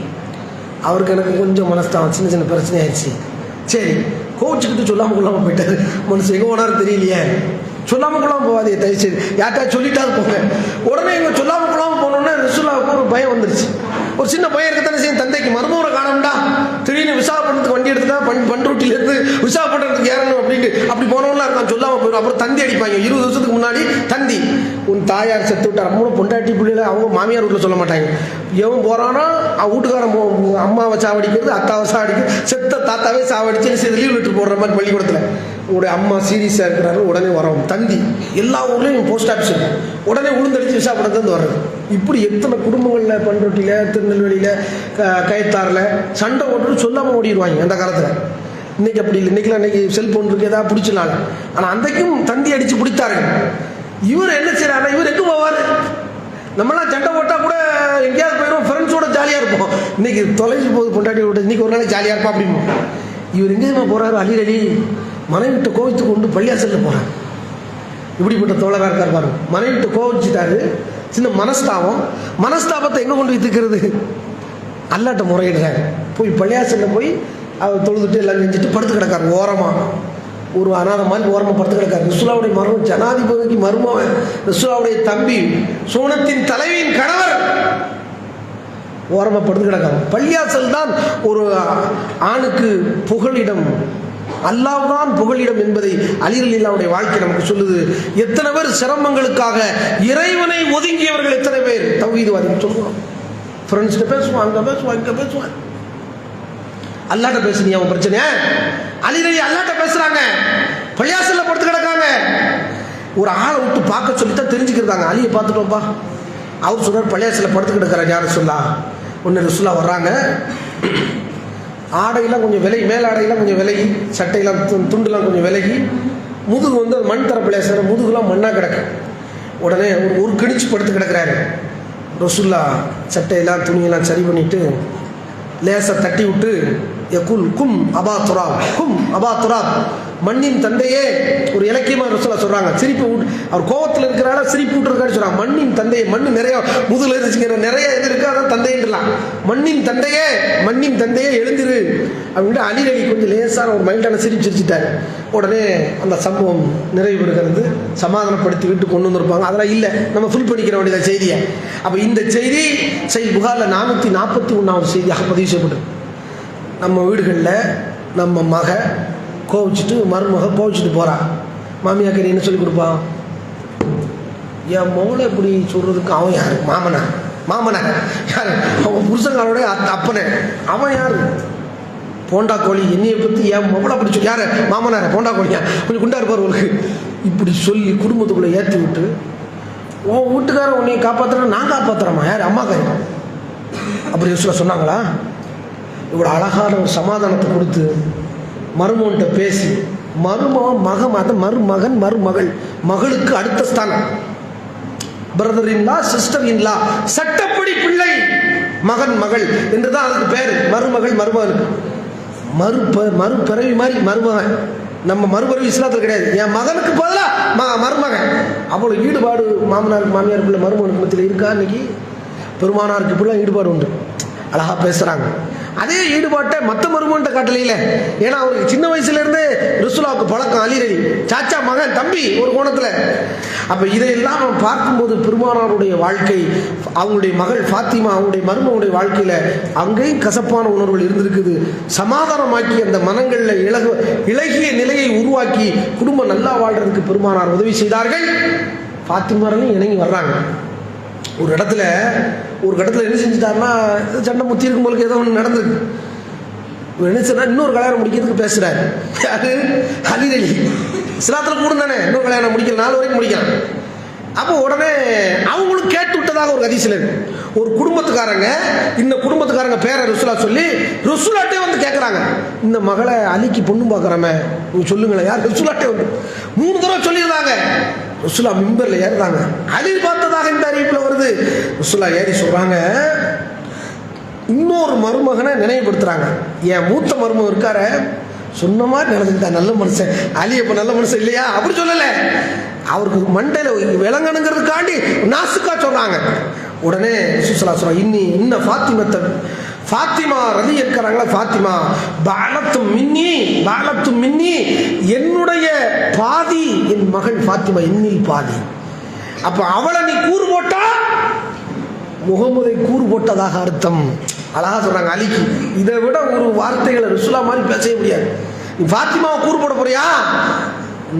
அவருக்கு எனக்கு கொஞ்சம் மனஸ்தாபம், சின்ன சின்ன பிரச்சனை ஆயிடுச்சு. சரி, கோச்சுக்கிட்டு சொல்லாமல் கொள்ளாமல் போயிட்டாரு. மனுஷன் எங்கே போனாரு தெரியலையே, சொல்லாமல் கொள்ளாமல் போகாதே தயவு செய்து, யார்ட்டா சொல்லிட்டாரு போங்க. உடனே இங்கே சொல்லாமல் கொள்ளாமல் போனோன்னே ரசூலுல்லாஹ்வுக்கு ஒரு பயம் வந்துருச்சு. ஒரு சின்ன பயம் இருக்கத்தானே செய்யும். தந்தைக்கு மருமூரை காணோம்டா, திடீர்னு விசாகப்பட்டினத்துக்கு வண்டி எடுத்துட்டா, பண்ருட்டிலேருந்து விசாகப்பட்டினத்துக்கு ஏறணும் அப்படின்ட்டு அப்படி போனவங்களாம் இருக்கான், சொல்லாமல் போயிடும். அப்புறம் தந்தி அடிப்பாங்க. 20 வருஷத்துக்கு முன்னாடி தந்தி, உன் தாயார் செத்து விட்டார், மூணு பொண்டாட்டி பிள்ளைல அவங்க மாமியார் வீட்டில் சொல்ல மாட்டாங்க. எவன் போகிறான்னா வீட்டுக்காரன் அம்மாவை சாவடிக்கிறது, அத்தாவை சாவடிக்கிறது, செத்த தாத்தாவே சாவடிச்சு லீவ் லெட்டர் போடுற மாதிரி பள்ளிக்கூடத்தில். உங்களுடைய அம்மா சீரியஸாக இருக்கிறாரு, உடனே வரோம். தந்தி எல்லா ஊர்லேயும் போஸ்ட் ஆஃபீஸ் இருக்கும், உடனே உளுந்தடிச்சு விசாகப்பட்டினத்துலேருந்து வர்றது. இப்படி எத்தனை குடும்பங்களில், பண்ருட்டியில், திருநெல்வேலியில், கயத்தாரில் சண்டை ஓட்டுன்னு சொல்லாமல் ஓடிடுவாங்க அந்த காலத்தில். இன்றைக்கி அப்படி இல்லை, இன்றைக்கி செல்ஃபோன் இருக்குது, எதாவது பிடிச்சினால. ஆனால் அன்றைக்கும் தந்தி அடித்து பிடித்தார்கள். இவர் என்ன செய்கிறாரு, இவர் எங்கே போவார்? நம்மளாம் சண்டை போட்டால் கூட எங்கேயாவது போயிடும், ஃப்ரெண்ட்ஸோட ஜாலியாக இருப்போம். இன்றைக்கி தொலைஞ்சு போகுது பொண்டாட்டி விட்டு, இன்றைக்கி ஒரு நாளைக்கு ஜாலியாக இருப்பா அப்படிமோ. இவர் எங்கேயுமே போகிறாரு, அலி மனைவிட்ட கோவித்து கொண்டு பள்ளியாசலில் போகிறார். இப்படிப்பட்ட தோழராக இருக்கார் பாருங்க. மனைவிட்ட கோவிச்சுட்டாரு, சின்ன மனஸ்தாபத்தை எங்கே கொண்டு வைத்துக்கிறது? அல்லாட்ட முறையிடுறாங்க. போய் பள்ளியாசலில் போய் அவர் தொழுதுட்டு எல்லாம் செஞ்சுட்டு படுத்து கிடக்காரு ஓரமாக. ஒரு அநாத மாதிரி ஓரமாக படுத்து கிடக்காரு. ரசூலுல்லாஹ்வுடைய மருமகன், ஜனாதிபதிக்கு மருமகன், ரசூலுல்லாஹ்வுடைய தம்பி, சோனத்தின் தலைவியின் கணவர் ஓரமாக படுத்து கிடக்காரு. பள்ளியாசல் தான் ஒரு ஆணுக்கு புகலிடம், அல்லாஹ் தான் புகலிடம் என்பதை அலி ரலியல்லாஹுடைய வாழ்க்கை நமக்கு சொல்லுது. எத்தனை பேர் சிரமங்களுக்காக இறைவனை ஒதுங்கியவர்கள், எத்தனை பேர் தௌஹீத்வாதிகள் சொல்லுவாங்க. ஃப்ரெண்ட்ஸ்கிட்ட பேசுவான், அங்கே பேசுவான், இங்கே பேசுவான். அல்லாட்ட பேசுனியா அவன் பிரச்சனை? அலி ரலி அல்லாட்ட பேசுறாங்க, பள்ளியாசல்ல படுத்து கிடக்காங்க. ஒரு ஆளை விட்டு பார்க்க சொல்லித்தான் தெரிஞ்சுக்கிறாங்க. அலியை பார்த்துட்டோம்ப்பா, அவர் சொல்றாரு பள்ளியாசல்ல படுத்து கிடக்கிறார் யார் ரசூலுல்லாஹ். ஒன்று ரசூலுல்லாஹ் வர்றாங்க, ஆடையெல்லாம் கொஞ்சம் விலகி, மேலாடையெல்லாம் கொஞ்சம் விலகி, சட்டையெல்லாம் துண்டுலாம் கொஞ்சம் விலகி, முதுகு வந்து மண் தரப்பில் முதுகுலாம் மண்ணாக கிடக்கு. உடனே ஒரு கிணிச்சு படுத்து கிடக்கிறாரு. ரசூலுல்லாஹ் சட்டையெல்லாம் துணியெல்லாம் சரி பண்ணிட்டு லேசாக தட்டி விட்டு, யகுல் கும் அபா துராப், கும் அபா துராப், மண்ணின் தந்தையே, ஒரு இலக்கியமாக ரசூலா சொல்றாங்க. சிரிப்பு அவர் கோபத்தில் இருக்கிறால சிரிப்பு விட்டுருக்காரு சொல்றாங்க. மண்ணின் தந்தையே, மண்ணு நிறைய முதுகுல இருந்துச்சுங்க, நிறைய எது இருக்கா அதான் தந்தைன்றலாம். மண்ணின் தந்தையே, மண்ணின் தந்தையே எழுந்திரு அப்படின்ட்டு அலி கொஞ்சம் லேசான ஒரு மைல்டான சிரிச்சிருச்சுட்டாரு. உடனே அந்த சம்பவம் நிறைவு பெறுகிறது. சமாதானப்படுத்தி விட்டு கொண்டு வந்திருப்பாங்க. அதெல்லாம் இல்லை, நம்ம ஃபுல் பண்ணிக்கிற வேண்டிய செய்தியை. அப்போ இந்த செய்தி சஹீஹ் புகாரில் 441வது செய்தியாக பதிவு செய்யப்பட்டது. நம்ம வீடுகளில் நம்ம மக கோவிச்சுட்டு மருமக கோவிச்சுட்டு போகிறான். மாமியாக்கறி என்ன சொல்லி கொடுப்பான்? என் மகளை இப்படி சொல்கிறதுக்கு அவன் யார்? மாமனார் யார்? அவன் புருஷங்களோடைய அப்பனே. அவன் யார்? போண்டா கோழி. என்னையை பற்றி என் மகளை அப்படி சொல்லி யார்? மாமனார போண்டா கோழியா? கொஞ்சம் குண்டா இருப்பார் உங்களுக்கு. இப்படி சொல்லி குடும்பத்துக்குள்ளே ஏற்றி விட்டு உன் வீட்டுக்காரன் உன்னையை காப்பாற்றுறேன், நான் காப்பாற்றுறேம்மா. யார்? அம்மாக்காரி. அப்படி ரசூலுல்லாஹ் சொன்னாங்களா? இவ்வளோ அழகான ஒரு சமாதானத்தை கொடுத்து மருமகன்கிட்ட பேசி மருமகன் மருமகள், மகளுக்கு அடுத்த ஸ்தானம். பிரதர் இன்லா, சிஸ்டர் இன்லா, சட்டப்படி பிள்ளை மகன் மகள் என்றுதான் அதுக்கு பேர். மருமகள் மருமகனுக்கு மறுபிறவி மாதிரி மருமகன். நம்ம மறுபிறவி இஸ்லாத்தில் கிடையாது. என் மகனுக்கு பதிலாக மருமகன். அவ்வளோ ஈடுபாடு மாமனாருக்கு மாமியாருக்குள்ள மருமகனுக்கு மத்தியில் இருக்கா? இன்னைக்கு பெருமானாருக்கு இப்படிலாம் ஈடுபாடு உண்டு. அழகா பேசுறாங்க. அதே ஈடுபாட்டை மற்ற மருமகன்ட்ட காட்டலையில. ஏன்னா அவருக்கு சின்ன வயசுலேருந்து ரசூலுல்லாஹ்வுக்கு பழக்கம். அலி சாச்சா மகன் தம்பி ஒரு கோணத்தில். அப்போ இதையெல்லாம் நம்ம பார்க்கும்போது பெருமானாருடைய வாழ்க்கை, அவங்களுடைய மகள் ஃபாத்திமா, அவங்களுடைய மருமகளுடைய வாழ்க்கையில் அங்கேயும் கசப்பான உணர்வுகள் இருந்திருக்குது. சமாதானமாக்கி அந்த மனங்களில் இளகிய நிலையை உருவாக்கி குடும்பம் நல்லா வாழ்றதுக்கு பெருமானார் உதவி செய்தார்கள். ஃபாத்திமாரையும் இணங்கி வர்றாங்க. ஒரு இடத்துல என்ன செஞ்சுட்டாருன்னா, சண்டை முத்தி இருக்கும்போது ஏதோ ஒன்று நடந்திருக்கு. என்ன சொன்னா, இன்னொரு கல்யாணம் முடிக்கிறதுக்கு பேசுறாரு. யாரு? அலி இஸ்லாத்தில் கூட தானே இன்னொரு கல்யாணம் முடிக்கல, 4 வரைக்கும் முடிக்கலாம். அப்போ உடனே அவங்களும் கேட்டு விட்டதாக ஒரு ஹதீஸ்ல இருக்கு. ஒரு குடும்பத்துக்காரங்க இந்த குடும்பத்துக்காரங்க பேரை ரசூலுல்லாஹ் சொல்லி ரசூலுல்லாஹ்ட்டே வந்து கேட்குறாங்க, இந்த மகளை அலிக்கு பொண்ணு பார்க்குறமே நீங்க சொல்லுங்களேன். யார்? ரசூலுல்லாஹ்ட்டே வந்து 3 தடவை சொல்லியிருந்தாங்க. ரசூலுல்லாஹ் மிம்பர்ல ஏறுறாங்க. அலி பார்த்ததாக இந்த அறிவிப்பில் வருது. ரசூலுல்லாஹ் ஏறி சொல்றாங்க, இன்னொரு மருமகனை நினைவுபடுத்துறாங்க. என் மூத்த மருமகன் இருக்கார, சொன்ன மாதிரி நடந்துக்கிட்டா நல்ல மனுஷன். அலி இப்ப நல்ல மனுஷன் இல்லையா? அப்படி சொல்லல, அவருக்கு மண்டையில விளங்கணுங்கிறதுக்காண்டி நாசுக்கா சொல்றாங்க. உடனே ரசூலுல்லாஹ் சொல்றாங்க, இன்ன ஃபாத்திமா ரதி இருக்கிறாங்களா, ஃபாத்திமா பாலத்தும் மின்னி, என்னுடைய பாதி என் மகள் ஃபாத்திமா, என்னில் பாதி. அப்ப அவளை நீ கூறு போட்டா முகமதை கூறு போட்டதாக அர்த்தம். அழகா சொல்றாங்க அலிக்கு. இதை விட ஒரு வார்த்தைகளை ரசூலுல்லாஹ் மாதிரி பேசவே முடியாது. நீ ஃபாத்திமாவை கூறு போட போறியா,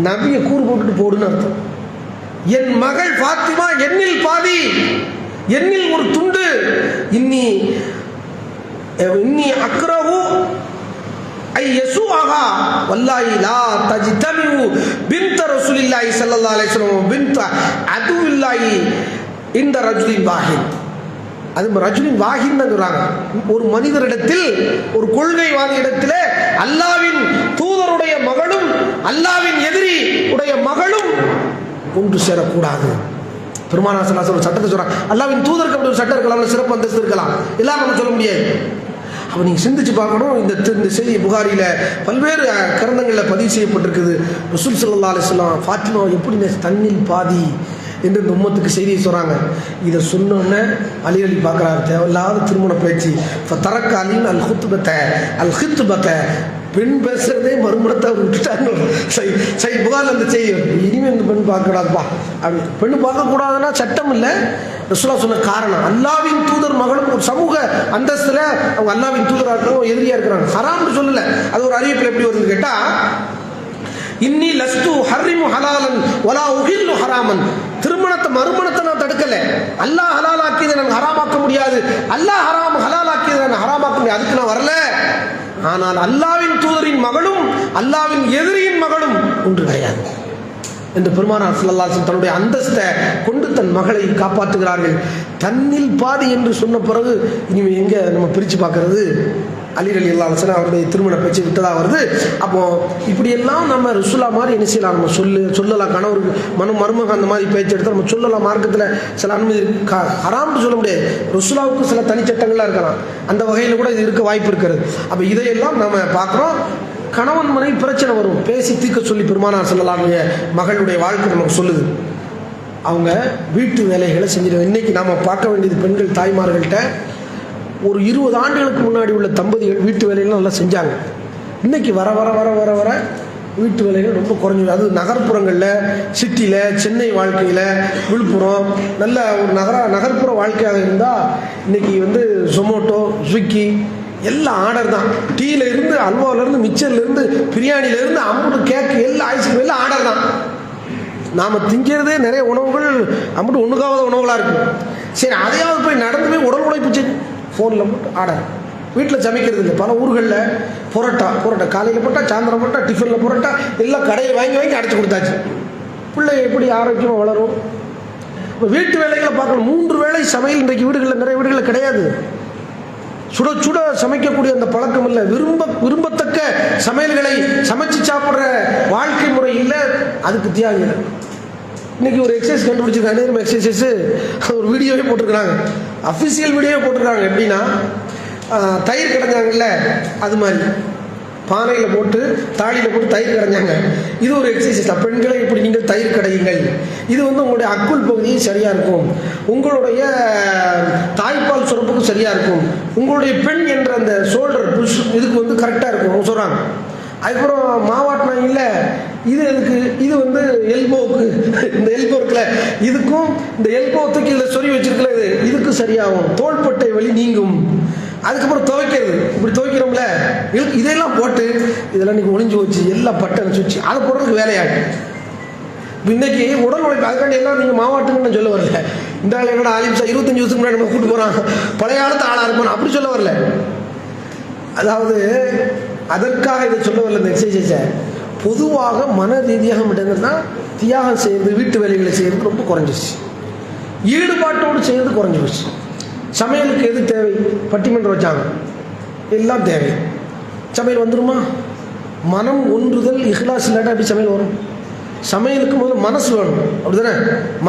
நபியை கூறு போட்டுட்டு போடுன்னு அர்த்தம். என் மகள் ஃபாத்திமா என்னில் பாதி, என்னில் ஒரு துண்டு. இன்னி அக்ரஹு ஐயசுஹா வல்லாஹி லா தஜ்தமிஉ பின்த ரசூலில்லாஹி ஸல்லல்லாஹு அலைஹி வஸல்லம் பின்த அதுவில்லாஹி இந்த ரஜுலின் வாஹித். அது ரஜுலின் வாஹித் சொல்றாங்க. ஒரு மனிதரிடத்தில், ஒரு கொள்கைவாதி இடத்திலே அல்லாஹ்வின் தூதருடைய மகளும் அல்லாஹ்வின் எதிரி உடைய மகளும் ஒன்று சேரக்கூடாது. பெருமானார் ஸல்லல்லாஹு அலைஹி வஸல்லம் சட்டத்தை சொல்றாங்க. அல்லாஹ்வின் தூதருக்கு அப்படி ஒரு சட்டம் இருக்கலாம், சிறப்பு அந்தஸ்து இருக்கலாம், எல்லாம் நம்ம சொல்ல முடியாது. அப்போ நீங்கள் சிந்திச்சு பார்க்கணும். இந்த செய்தி புகாரில பல்வேறு கிரந்தங்களில் பதிவு செய்யப்பட்டிருக்குது. ரசூல் ஸல்லல்லாஹு அலைஹி வஸல்லம் ஃபாத்திமா எப்படி தன்னில் பாதி என்று இந்த உம்மத்துக்கு செய்தியை சொல்கிறாங்க. இதை சொன்னோன்னே அலி பார்க்குறாரு, தேவையில்லாத திருமண பேச்சு. தரக்க அலின் அல் ஹித்துபத்தை பெண் பேசுறதே மறுமணத்தை அவர் விட்டுட்டாங்க. சரி புகாரில் அந்த செய்தி, இனிமேல் இந்த பெண் பார்க்கக்கூடாதுப்பா அப்படி. பெண்ணு பார்க்கக்கூடாதுன்னா சட்டம் இல்லை. ரசூலுல்லாஹ் சொன்ன காரணம், அல்லாஹ்வின் தூதர் மகளும் ஒரு சமூக அந்தஸ்துல அவங்க அல்லாஹ்வின் தூதராக இருக்கிறவங்க எதிரியா இருக்கிறாங்க. ஹராம்னு சொல்லல, அது ஒரு அறிவிப்பில் எப்படி வருதுன்னு கேட்டா, இன்னி லஸ்து ஹர்ரிமு ஹலாலன் வலா உஹில்லு ஹராமன். திருமணத்தை மறுமணத்தை நான் தடுக்கல. அல்லாஹ் ஹலாலாக்கியதை நான் ஹராமாக்க முடியாது, அல்லாஹ் ஹலாலாக்கியதை நான் ஹராமாக்க முடியாது, அதுக்கு நான் வரல. ஆனால் அல்லாஹ்வின் தூதரின் மகளும் அல்லாஹ்வின் எதிரியின் மகளும் ஒன்று கிடையாது என்று பெருமானார் ஸல்லல்லாஹு அலைஹி வஸல்லம் தன்னுடைய அந்தஸ்தை கொண்டு தன் மகளை காப்பாற்றுகிறார்கள். தன்னில் பாதி என்று சொன்ன பிறகு இனிமேல் எங்கே நம்ம பிரித்து பார்க்கறது? அலி ரலியல்லாஹு அன்ஹு அவருடைய திருமண பேச்சு விட்டதாக வருது. அப்போ இப்படியெல்லாம் நம்ம ரசூலுல்லாஹ் மாதிரி என்ன செய்யலாம்? நம்ம சொல்லலாம். கணவருக்கு மருமக அந்த மாதிரி பேச்சு எடுத்தால் நம்ம சொல்லலாம். மார்க்கத்தில் சில அனுமதி ஹராம்னு சொல்ல முடியாது. ரசூலுல்லாஹ்வுக்கு சில தனிச்சட்டங்கள்லாம் இருக்கலாம். அந்த வகையில் கூட இது இருக்க வாய்ப்பு இருக்கிறது. அப்போ இதையெல்லாம் நம்ம பார்க்குறோம். கணவன் மனைவி பிரச்சனை வரும், பேசி தீர்க்க சொல்லி பெருமானார் ஸல்லல்லாஹு அலைஹி மகளுடைய வாழ்க்கை நமக்கு சொல்லுது. அவங்க வீட்டு வேலைகளை செஞ்சிருவாங்க. இன்றைக்கி நாம் பார்க்க வேண்டியது பெண்கள் தாய்மார்கள்ட்ட ஒரு 20 ஆண்டுகளுக்கு முன்னாடி உள்ள தம்பதிகள் வீட்டு வேலைகள்லாம் நல்லா செஞ்சாங்க. இன்றைக்கி வர வர வர வர வர வீட்டு வேலைகள் ரொம்ப குறைஞ்சி. அது நகர்ப்புறங்களில், சிட்டியில், சென்னை வாழ்க்கையில், விழுப்புரம் நல்ல ஒரு நகர்ப்புற வாழ்க்கையாக இருந்தால் இன்றைக்கி ஜொமோட்டோ, ஸ்விக்கி எல்லாம் ஆர்டர் தான். டீயிலேருந்து, அல்வாவிலேருந்து, மிச்சர்லேருந்து, பிரியாணிலேருந்து, அம்புட்டு கேக்கு, எல்லாம் ஐஸ்கிரீம் எல்லாம் ஆர்டர் தான். நாம் திங்கிறதே நிறைய உணவுகள் அம்புட்டு ஒன்றுக்காவது உணவுகளாக இருக்குது. சரி, அதையாவது போய் நடந்து போய் உடல் உழைப்பு செஞ்சு ஃபோனில் போட்டு ஆர்டர். வீட்டில் சமைக்கிறது இல்லை. பல ஊர்களில் பொரோட்டா காலையில் போட்டால், சாயந்தரம் போட்டால், டிஃபனில் பொரோட்டா எல்லாம் கடையில் வாங்கி அடைச்சி கொடுத்தாச்சு. பிள்ளை எப்படி ஆரோக்கியமாக வளரும்? இப்போ வீட்டு வேலைகளை பார்க்கணும். 3 வேளை சமையல் இன்றைக்கு வீடுகளில், நிறைய வீடுகளில் கிடையாது. சுட சுட சமைக்கக்கூடிய அந்த பழக்கம் இல்லை. விரும்பத்தக்க சமையல்களை சமைச்சு சாப்பிட்ற வாழ்க்கை முறை இல்லை. அதுக்கு தியாகம். இன்றைக்கி ஒரு எக்ஸசைஸ் கண்டுபிடிச்சிருக்காங்க. நேரம் எக்ஸசைஸு ஒரு வீடியோவே போட்டிருக்கிறாங்க, அஃபிஷியல் வீடியோவே போட்டிருக்காங்க. எப்படின்னா, தயிர் கடைஞ்சாங்கல்ல, அது மாதிரி பானையில் போட்டு தாலியில் போட்டு தயிர் கடைஞ்சாங்க. இது ஒரு எக்ஸசைஸ் தான். பெண்களை இப்படி நீங்கள் தயிர் கடையுங்கள். இது உங்களுடைய அக்குள் பகுதியும் சரியாக இருக்கும், உங்களுடைய தாய்ப்பால் சுரப்புக்கும் சரியாக இருக்கும், உங்களுடைய பெண் என்ற அந்த ஷோல்டர் புஷ் இதுக்கு கரெக்டாக இருக்கும் அவங்க சொல்கிறாங்க. அதுக்கப்புறம் மாவாட்டினா இல்லை, இது எதுக்கு, இது எல்போவுக்கு, இந்த எல்போ இருக்குல்ல, இதுக்கும் இந்த எல்போ தூக்கி இதில் சொறி வச்சிருக்கல, இதுக்கு சரியாகும், தோள்பட்டை வலி நீங்கும். அதுக்கப்புறம் துவைக்கிறது, இப்படி துவைக்கிறோம்ல, இதெல்லாம் போட்டு இதெல்லாம் நீங்கள் ஒளிஞ்சு வச்சு எல்லாம் பட்டன் சுவிச்சு அதை போடுறதுக்கு வேலையாகும். இன்னைக்கு உடல் உழைப்பு அதுக்காண்டி எல்லாம் நீங்கள் மாவாட்டுங்கன்னு நான் சொல்ல வரல. இந்த ஆள் என்னோட ஆலிம்சா 25 வருஷத்துக்கு முன்னாடி நம்ம கூப்பிட்டு போகிறான், பழைய காலத்து ஆளாக இருப்பான், அப்படி சொல்ல வரல. அதாவது அதற்காக இதை சொல்ல வரல. இந்த எக்ஸசைஸை பொதுவாக மன ரீதியாக மட்டும்னா தியாகம் செய்கிறது, வீட்டு வேலைகளை செய்கிறது ரொம்ப குறைஞ்சிச்சு. ஈடுபாட்டோடு செய்கிறது குறைஞ்சி போச்சு. சமையலுக்கு எது தேவை? பட்டிமன்றம் வச்சாங்க, எல்லாம் தேவை. சமையல் வந்துடுமா? மனம் ஒன்றுதல், இஹ்லாஸ் இல்லாட்டா அப்படி சமையல் வரும்? சமையலுக்கு முதல்ல மனசு வேணும், அப்படி தானே?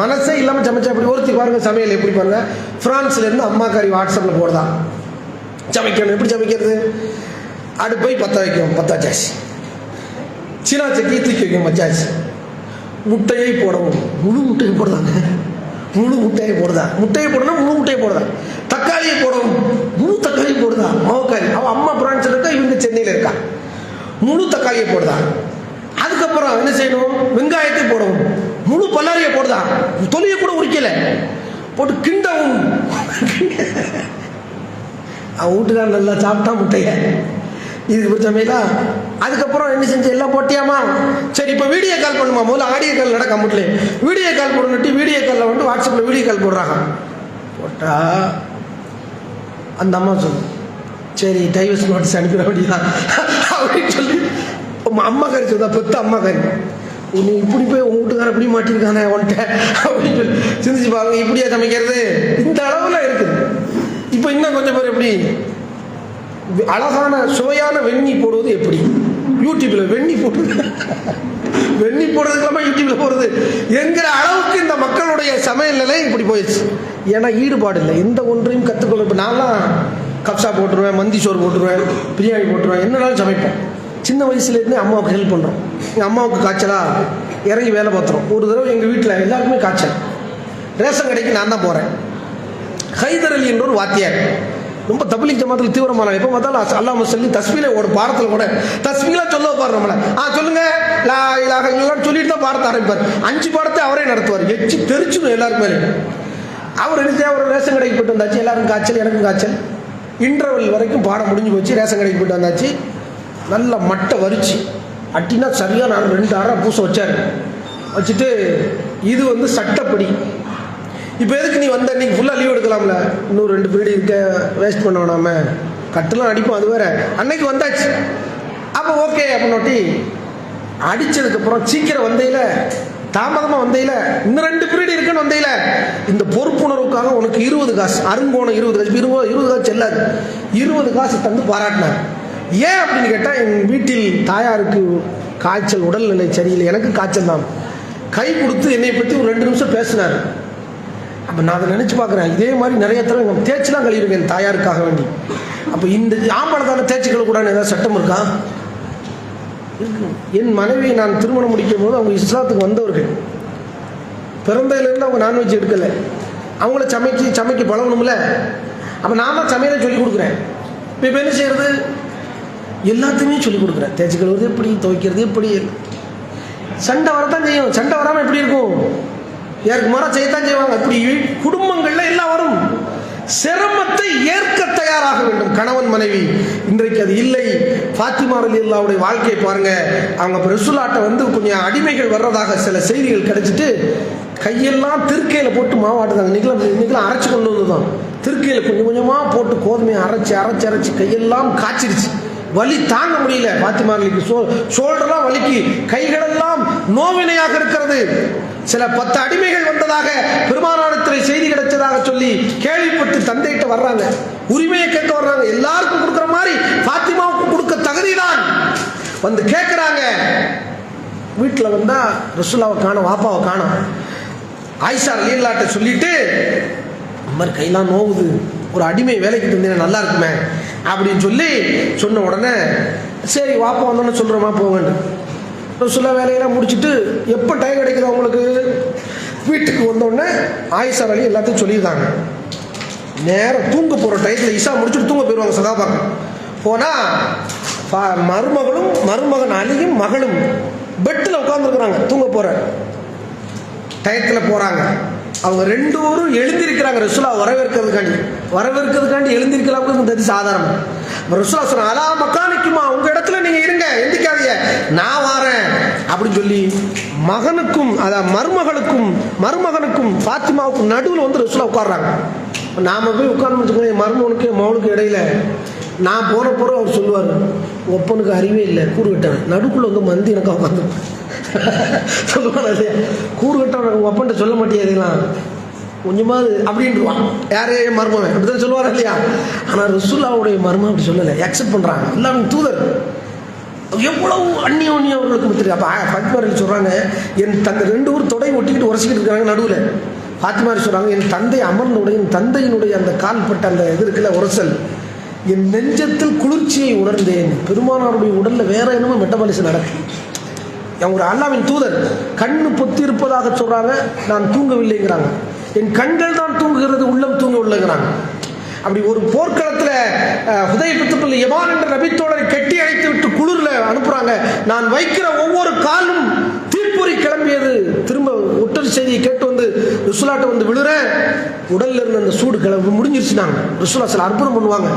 மனசே இல்லாமல் சமைச்சா அப்படி. ஒருத்தி பாருங்கள் சமையல் எப்படி பாருங்கள், ஃப்ரான்ஸ்லேருந்து அம்மாக்காரி வாட்ஸ்அப்பில் போடுதா சமைக்கணும். எப்படி சமைக்கிறது? அடுப்பை பற்ற வைக்கும், பத்தாச்சாச்சு. சீனா சட்டியை தூக்கி வைக்கும், வச்சாச்சு. முட்டையை போடவும், முழு முட்டையை போடுதாங்க, முழு முட்டையை போடுதா. முட்டையை போடணும், முழு முட்டையை போடுதா. தக்காளியை போடவும், முழு தக்காளியை போடுதா. மாவுக்காரி அவள் அம்மா பிரான்ச்சில் இருக்கா, இவங்க சென்னையில் இருக்கா. முழு தக்காளியை போடுதா. அதுக்கப்புறம் என்ன செய்யணும்? வெங்காயத்தை போடவும், முழு பல்லாரியை போடுதா. தொலியை கூட உரிக்கலை, போட்டு கிண்டவும். அவன் வீட்டுக்காரன் நல்லா சாப்பிட்டா முட்டையை, இதுக்கு பிடிச்சமையிலா. அதுக்கப்புறம் என்ன செஞ்சு எல்லாம் போட்டியாமா? சரி, இப்போ வீடியோ கால் பண்ணுமா? முதல்ல ஆடியோ கால் நட கம்ப்யூட்டர்லேயே வீடியோ கால் போடணுட்டு வீடியோ காலில் வாட்ஸ்அப்பில் வீடியோ கால் போடுறாங்க. போட்டா அந்த அம்மா சொல்லு, சரி டைவர்ஸ் நோட்டீஸ் அனுப்பிட வேண்டியதான் அப்படின்னு சொல்லி அம்மா கறி சொல்லுதா, பெத்த அம்மா கறி, நீ இப்படி போய் உங்க வீட்டுக்கார இப்படி மாட்டிருக்கானே உன்ட்ட அப்படின்னு சொல்லி சிந்திச்சு பாருங்க. இப்படியா சமைக்கிறது? இந்த அளவில் இருக்குது. இப்போ இன்னும் கொஞ்சம் பேர் எப்படி அழகான சுவையான வெண்ணி போடுவது எப்படி? யூடியூப்பில் வெண்ணி போடுறது, வெண்ணி போடுறதுக்கெல்லாமா யூடியூப்பில் போடுறது என்கிற அளவுக்கு இந்த மக்களுடைய சமையல் நிலை இப்படி போயிடுச்சு. ஏன்னா ஈடுபாடு இல்லை, எந்த ஒன்றையும் கற்றுக்கொள்ள. இப்போ நான்லாம் கப்சா போட்டுருவேன், மந்தி சோறு போட்டுருவேன், பிரியாணி போட்டுருவேன், என்னனாலும் சமைப்பேன். சின்ன வயசுலேருந்தே அம்மாவுக்கு ஹெல்ப் பண்ணுறோம். எங்கள் அம்மாவுக்கு காய்ச்சலாக இறங்கி வேலை பார்த்துறோம். ஒரு தடவை எங்கள் வீட்டில் எல்லாருக்குமே காய்ச்சல், ரேஷன் கடைக்கு நான் தான் போகிறேன். ஹைதர் அலி என்ற ஒரு வாத்தியார், ரொம்ப தப்லீக் ஜமாத்தில் தீவிரமான, எப்போ பார்த்தாலும் அல்லாஹ் சொல்லி தஸ்மீல ஒரு பாடத்தில் கூட தஸ்மீலாம் சொல்ல வைப்பார் நம்மளை. சொல்லுங்க லா இலாஹ இல்லல்லாஹ் சொல்லிட்டு தான் பாடத்தை ஆரம்பிப்பார். 5 பாடத்தை அவரே நடத்துவார். எச்சு தெரிச்சிடும் எல்லாருக்கும் மேலே. அவர் என்ன செய்ய, அவர் ரேஷன் கடைக்கு போயிட்டு வந்தாச்சு, எல்லாருக்கும் காய்ச்சல், எனக்கும் காய்ச்சல். இன்டர்வல் வரைக்கும் பாடம் முடிஞ்சு போச்சு. ரேஷன் கடைக்கு போயிட்டு வந்தாச்சு. நல்ல மட்டை வரிச்சு அட்டினா சரியாக நான் 2 அரை பூசை வச்சார். வச்சுட்டு இது சட்டப்படி, இப்போ எதுக்கு நீ வந்த, இன்னைக்கு ஃபுல்லாக லீவ் எடுக்கலாம்ல, இன்னும் 2 பீரியட் இருக்க, வேஸ்ட் பண்ண வேணாம, கட்டெல்லாம் அடிப்போம், அது வேற. அன்னைக்கு வந்தாச்சு. அப்போ ஓகே அப்படின்னோட்டி அடித்ததுக்கப்புறம் சீக்கிரம் வந்தையில், தாமதமாக வந்தையில், இன்னும் 2 பீரியட் இருக்குன்னு வந்தையில், இந்த பொறுப்புணர்வுக்காக உனக்கு 20 காசு, அருங்கோணம் 20 காசு, 20 காசு செல்லாது, 20 காசு தந்து பாராட்டினார். ஏன் அப்படின்னு கேட்டால், என் வீட்டில் தாயாருக்கு காய்ச்சல், உடல்நிலை சரியில்லை, எனக்கு காய்ச்சல் தான். கை கொடுத்து என்னை பற்றி ஒரு 2 நிமிஷம் பேசினார். அப்போ நான் அதை நினச்சி பார்க்குறேன், இதே மாதிரி நிறைய தடவை எங்கள் தேய்ச்சிலாம் கழிவுங்க என் தாயாருக்காக வேண்டி. அப்போ இந்த ஆம்பளை தானே தேய்ச்சி கழுவக்கூடாதுன்னு ஏதாவது சட்டம் இருக்கா? இருக்கு. என் மனைவியை நான் திருமணம் முடிக்கும் போது அவங்க இஸ்லாத்துக்கு வந்தவர்கள், பிறந்ததுலேருந்து அவங்க நான்வெஜ் எடுக்கலை. அவங்கள சமைக்க பழகணும்ல. அப்போ நான் தான் சமையலை சொல்லிக் கொடுக்குறேன். இப்போ என்ன செய்யறது? எல்லாத்தையுமே சொல்லிக் கொடுக்குறேன். தேய்ச்சி கழுவுறது எப்படி, துவைக்கிறது எப்படி. சண்டை வரத்தான் செய்யும். சண்டை வராமல் எப்படி இருக்கும்? யாருக்கு மரம் செய்யத்தான் செய்வாங்க. அப்படி குடும்பங்கள்ல எல்லாம் வரும். சிரமத்தை ஏற்க தயாராக வேண்டும் கணவன் மனைவி. இன்றைக்கு அது இல்லை. ஃபாத்திமா ரலியல்லாஹுடைய வாழ்க்கையை பாருங்க. அவங்க ரசூலுல்லாஹ்ட்ட வந்து கொஞ்சம் அடிமைகள் வர்றதாக சில செய்திகள் கிடைச்சிட்டு கையெல்லாம் திருக்கையில் போட்டு மாவாட்டுதாங்க. இன்னைக்கெல்லாம் அரைச்சி கொண்டு வந்ததுதான். திருக்கையில் கொஞ்சம் கொஞ்சமாக போட்டு கோதுமையை அரைச்சி கையெல்லாம் காய்ச்சிருச்சு. வலி தாங்க முடியல. ஃபாத்திமா ஷோல்டர்லாம் வலிக்கு, கைகளெல்லாம் நோவினையாக இருக்கிறது. சில 10 அடிமைகள் வந்ததாக பெருமானாரிடத்தில் செய்தி கிடைச்சதாக சொல்லி கேள்விப்பட்டு தந்தைகிட்ட வர்றாங்க. உரிமையை கேட்க வர்றாங்க. எல்லாருக்கும் கொடுக்குற மாதிரி ஃபாத்திமாவுக்கு கொடுக்க தகுதிதான். வந்து கேட்குறாங்க. வீட்டில் வந்தா ரசூலுல்லாவை காணோம், வாப்பாவை காணோம். ஆயிஷா ரலியல்லாஹு சொல்லிட்டு, இந்த மாதிரி கையெல்லாம் நோவுது, ஒரு அடிமை வேலைக்கு தந்தீங்கன்னா நல்லா இருக்குமே அப்படின்னு சொன்ன உடனே சரி வாப்பா வந்தோன்னு சொல்கிறோமா போங்கன்னு ரசூலுல்லாஹ் வேலையெல்லாம் முடிச்சுட்டு எப்போ டைம் கிடைக்குது அவங்களுக்கு வீட்டுக்கு வந்தோடனே ஆயிஷா ரலி எல்லாத்தையும் சொல்லியிருந்தாங்க. நேரம் தூங்க போகிற டயத்தில் இஷா முடிச்சுட்டு தூங்க போயிடுவாங்க சகாபாக்கள். போனால் மருமகன் அலியும் மகளும் பெட்டில் உட்காந்துருக்குறாங்க. தூங்க போகிற டயத்தில் போகிறாங்க. அவங்க 2 பேரும் எழுந்திருக்கிறாங்க. ரசூலுல்லாஹ் வரவேற்கிறதுக்காண்டி எழுந்திருக்கலாம். அது சாதாரணம். ரசூலுல்லாஹ் சொன்னாங்க, அலா மக்கானிக்குமா, உங்க இடத்துல நீங்க இருங்க, எந்திக்காதீங்க, நான் வாரேன் அப்படின்னு சொல்லி மகனுக்கும் அதாவது மருமகனுக்கும் ஃபாத்திமாவுக்கும் நடுவில் வந்து ரசூலுல்லாஹ் உட்கார்றாங்க. நாம போய் உட்கார்ந்து வச்சுக்கோங்க, மருமகனுக்கு மகளுக்கு இடையில. நான் போற அவர் சொல்லுவார், ஒப்பனுக்கு அறிவே இல்லை, கூறு கட்டான், நடுக்குள்ள வந்து மந்தி எனக்கு உட்காந்து சொல்லுவாங்க இல்லையா, கூறு கட்டான் உங்க அப்பன்ட்ட சொல்ல மாட்டேன் கொஞ்சமாவது அப்படின்ட்டுருவான். யாரே மர்மவன் அப்படிதான் சொல்லுவார் இல்லையா. ஆனால் ரசூலுல்லாஹ்வுடைய மர்மம் அப்படி சொல்லலை, அக்செப்ட் பண்றாங்க. அல்லாஹ்வின் தூதர் எவ்வளவு அந்நியோன்யம் அவர்களுக்கு தெரியும். அப்போ ஃபாத்திமா சொல்றாங்க, என் தந்தை 2 பேரும் தொடை ஒட்டிக்கிட்டு உரசிக்கிட்டு இருக்காங்க நடுவில். ஃபாத்திமா சொல்றாங்க, என் தந்தை அமர்ந்தவுடைய என் தந்தையினுடைய அந்த கால்பட்ட அந்த இது இருக்குல்ல உரசல், என் நெஞ்சத்தில் குளிர்ச்சியை உணர்ந்தேன். பெருமானாருடைய உடல்ல வேற என்னமோ மெட்டபாலிசம் நடக்கும். அவங்க அல்லாஹ்வின் தூதர் கண்ணு பொத்தி இருப்பதாக சொல்றாங்க, நான் தூங்கவில்லைங்கிறாங்க. என் கண்கள் தான் தூங்குகிறது, உள்ளம் தூங்க உள்ளங்கிறாங்க. அப்படி ஒரு போர்க்களத்தில் ஹுதைஃபத்துல் யமான் என்ற நபித்தோழரை கட்டி அழைத்து விட்டு குளிர்ல அனுப்புறாங்க. நான் வைக்கிற ஒவ்வொரு காலும் தீப்பொறி கிளம்பியது. திரும்ப ஒட்டல் செய்தியை கேட்டு வந்து ரசூலுல்லாஹ்ட்ட வந்து விழுறேன், உடல்ல இருந்த அந்த சூடு கிளம்பி முடிஞ்சிருச்சு. நாங்கள் ரசூலுல்லாஹ் சில அற்புதம் பண்ணுவாங்க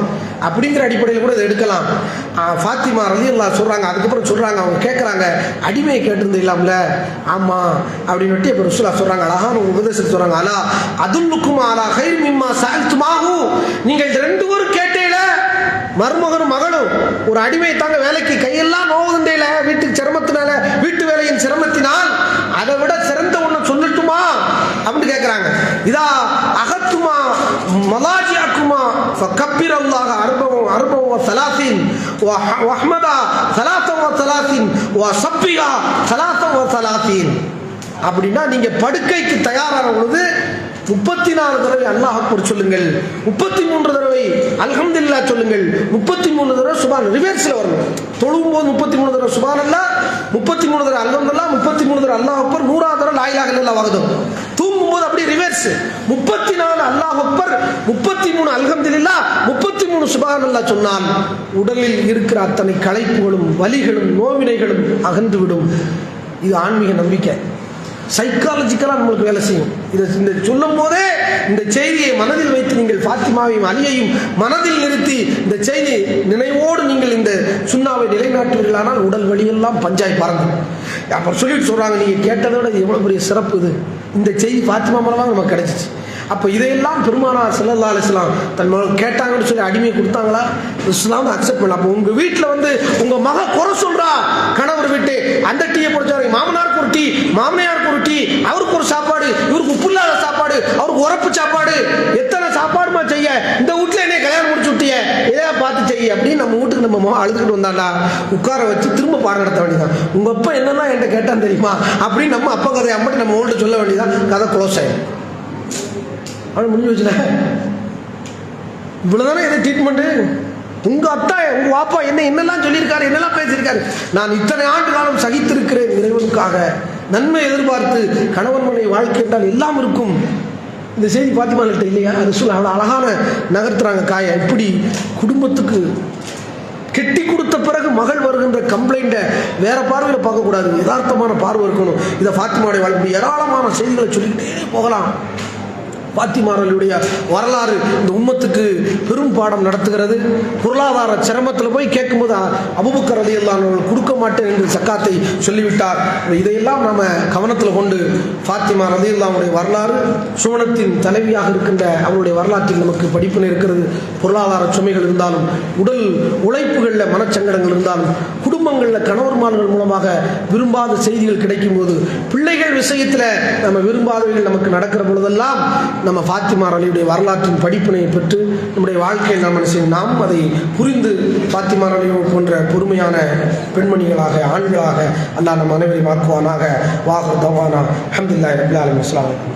அப்படிங்கிற அடிப்படையில் கூட இதை எடுக்கலாம். ஃபாத்திமா ரலியல்லாஹு சொல்றாங்க. அதுக்கப்புறம் சொல்றாங்க, அவங்க கேட்குறாங்க, அடிமையை கேட்டிருந்து இல்லாமல. ஆமா அப்படின்னு இப்போ ரசூலுல்லாஹ் சொல்றாங்க, அழகான ஒரு உபதேசம் சொல்றாங்க. அலா அதுல்லுக்கும் அலா கைர் மிம்மா சஅல்துமாஹு, நீங்கள் 2 பேரும் கேட்டீல, மருமகனும் மகளும் ஒரு அடிமை தாங்க வேலைக்கு கையெல்லாம் நோவுதுண்டேல, வீட்டுக்கு சிரமத்தினால, வீட்டு வேலையின் சிரமத்தினால், அதை விட சிறந்த ஒன்று சொல்லட்டுமா அப்படின்னு கேட்கிறாங்க. இதா அகத்துமா மலாஜியாக்குமா ஃபகப்பிரல்லாஹ அர்பவ வஸலாசின் வஹ்மதா ஸலாத்தவ வஸலாசின் வஸப்பிஹா ஸலாத்தவ வஸலாசின். அப்படின்னா நீங்க படுக்கைக்கு தயாரான பொழுது 34 தடவை அல்லாஹ் அக்பர் சொல்லுங்கள், 33 தடவை அல்ஹம்துலில்லாஹ் சொல்லுங்கள், 33 தடவை சுபான் ரிவர்ஸ்ல வரணும். தொழும்போது 33 தடவை சுபானல்லாஹ், 33 தடவை அல்ஹம்துலில்லாஹ், 33 தடவை அல்லாஹ் அக்பர், 100வது தடவை லா இலாஹா இல்லல்லாஹ் வஹ்தஹு. தூங்கும்போது அப்படி ரிவர்ஸ் 34 அல்லாஹ் அக்பர், 33 அல்ஹம்துலில்லாஹ், 33 சுபானல்லாஹ் சொன்னால் உடலில் இருக்கிற அத்தனை களைப்புகளும் வலிகளும் நோவினைகளும் அகன்றுவிடும். இது ஆன்மீக நம்பிக்கை. சைக்காலஜிக்கலாக நம்மளுக்கு வேலை செய்யும். இந்த சொல்லும் போதே இந்த செய்தியை மனதில் வைத்து நீங்கள் ஃபாத்திமாவையும் அலியையும் மனதில் நிறுத்தி இந்த செய்தி நினைவோடு நீங்கள் இந்த சுன்னாவை நிலைநாட்டுவீர்களானால் உடல் வலியெல்லாம் பஞ்சாய் பறந்து. அப்புறம் சொல்லிட்டு சொல்றாங்க, நீங்க கேட்டதை விட எவ்வளவு பெரிய சிறப்பு இது. இந்த செய்தி ஃபாத்திமா மூலமாக நமக்கு கிடைச்சிச்சு. அப்போ இதையெல்லாம் பெருமானார் ஸல்லல்லாஹு அலைஹி வஸல்லம் தன் கேட்டாங்கன்னு சொல்லி அடிமையை கொடுத்தாங்களா? இஸ்லாம் அக்செப்ட் பண்ணலாம். அப்போ உங்க வீட்டில் வந்து உங்க மக குறை சொல்றா, கணவர் விட்டு அந்த டீயை பிடிச்சாரு, மாமனாருக்கு ஒரு டீ, மாமனையாருக்கு ஒரு டீ, அவருக்கு ஒரு சாப்பாடு, இவருக்கு உப்பு இல்லாத சாப்பாடு, அவருக்கு உரப்பு சாப்பாடு, எத்தனை சாப்பாடுமா செய்ய, இந்த வீட்டில் என்ன கல்யாணம் முடிச்சு விட்டிய, இதை பார்த்து செய்ய அப்படின்னு நம்ம வீட்டுக்கு நம்ம மகன் அழுதுகிட்டு வந்தாண்டா உட்கார வச்சு திரும்ப பாடம் நடத்த வேண்டியதான். உங்க அப்பா என்னன்னா என்கிட்ட கேட்டான்னு தெரியுமா அப்படின்னு நம்ம அப்பா கதையை அம்மட்டு நம்ம உங்கள்கிட்ட சொல்ல வேண்டியதான். கதை க்ளோஸ் ஆயிடும். அவன் முடிஞ்சு வச்சுல இவ்வளவுதானே எதை ட்ரீட்மெண்ட். உங்கள் அத்தா உங்கள் வாப்பா என்னெல்லாம் சொல்லியிருக்காரு, என்னெல்லாம் பேசியிருக்காரு, நான் இத்தனை ஆண்டு காலம் சகித்திருக்கிறேன் இறைவனுக்காக, நன்மை எதிர்பார்த்து. கணவன் மனைவி வாழ்க்கை என்றால் எல்லாம் இருக்கும். இந்த செய்தி பாத்திமாக்கிட்ட இல்லையா? ரசூல் அவ்வளோ அழகான நகர்த்துறாங்க காய. இப்படி குடும்பத்துக்கு கெட்டி கொடுத்த பிறகு மகள் வருகின்ற கம்ப்ளைண்ட்டை வேற பார்வையில் பார்க்கக்கூடாது, யதார்த்தமான பார்வை இருக்கணும். இதை ஃபாத்திமாவுடைய வாழ்க்கை ஏராளமான செய்திகளை சொல்லிக்கிட்டே போகலாம். பாத்திமார்களுடைய வரலாறு இந்த உம்மத்துக்கு பெரும் பாடம் நடத்துகிறது. பொருளாதார சிரமத்தில் போய் கேட்கும்போது அபூபக்கர் ரலியல்லாஹு அன்ஹு கொடுக்க மாட்டேன் என்று சக்காத்தை சொல்லிவிட்டார். இதையெல்லாம் நம்ம கவனத்தில் கொண்டு ஃபாத்திமா ரலியல்லாஹு அன்ஹுடைய வரலாறு, சுவனத்தின் தலைவியாக இருக்கின்ற அவருடைய வரலாற்றில் நமக்கு படிப்பினை இருக்கிறது. பொருளாதார சுமைகள் இருந்தாலும், உடல் உழைப்புகளில் மனச்சங்கடங்கள் இருந்தாலும், குடும்பங்களில் கணவர்மார்கள் மூலமாக விரும்பாத செய்திகள் கிடைக்கும் போது, பிள்ளைகள் விஷயத்தில் நம்ம விரும்பாதவைகள் நமக்கு நடக்கிற பொழுதெல்லாம் நம்ம ஃபாத்திமா அலியுடைய வரலாற்றின் படிப்பினை பெற்று நம்முடைய வாழ்க்கையில் நாம் அதை புரிந்து ஃபாத்திமா அலி போன்ற பொறுமையான பெண்மணிகளாக, ஆண்களாக அல்லாஹ் நம் அனைவரையும் ஆக்குவானாக. வாஹர் தவானா அல்ஹம்துலில்லாஹி ரப்பில் ஆலமீன். அஸ்ஸலாமு அலைக்கும்.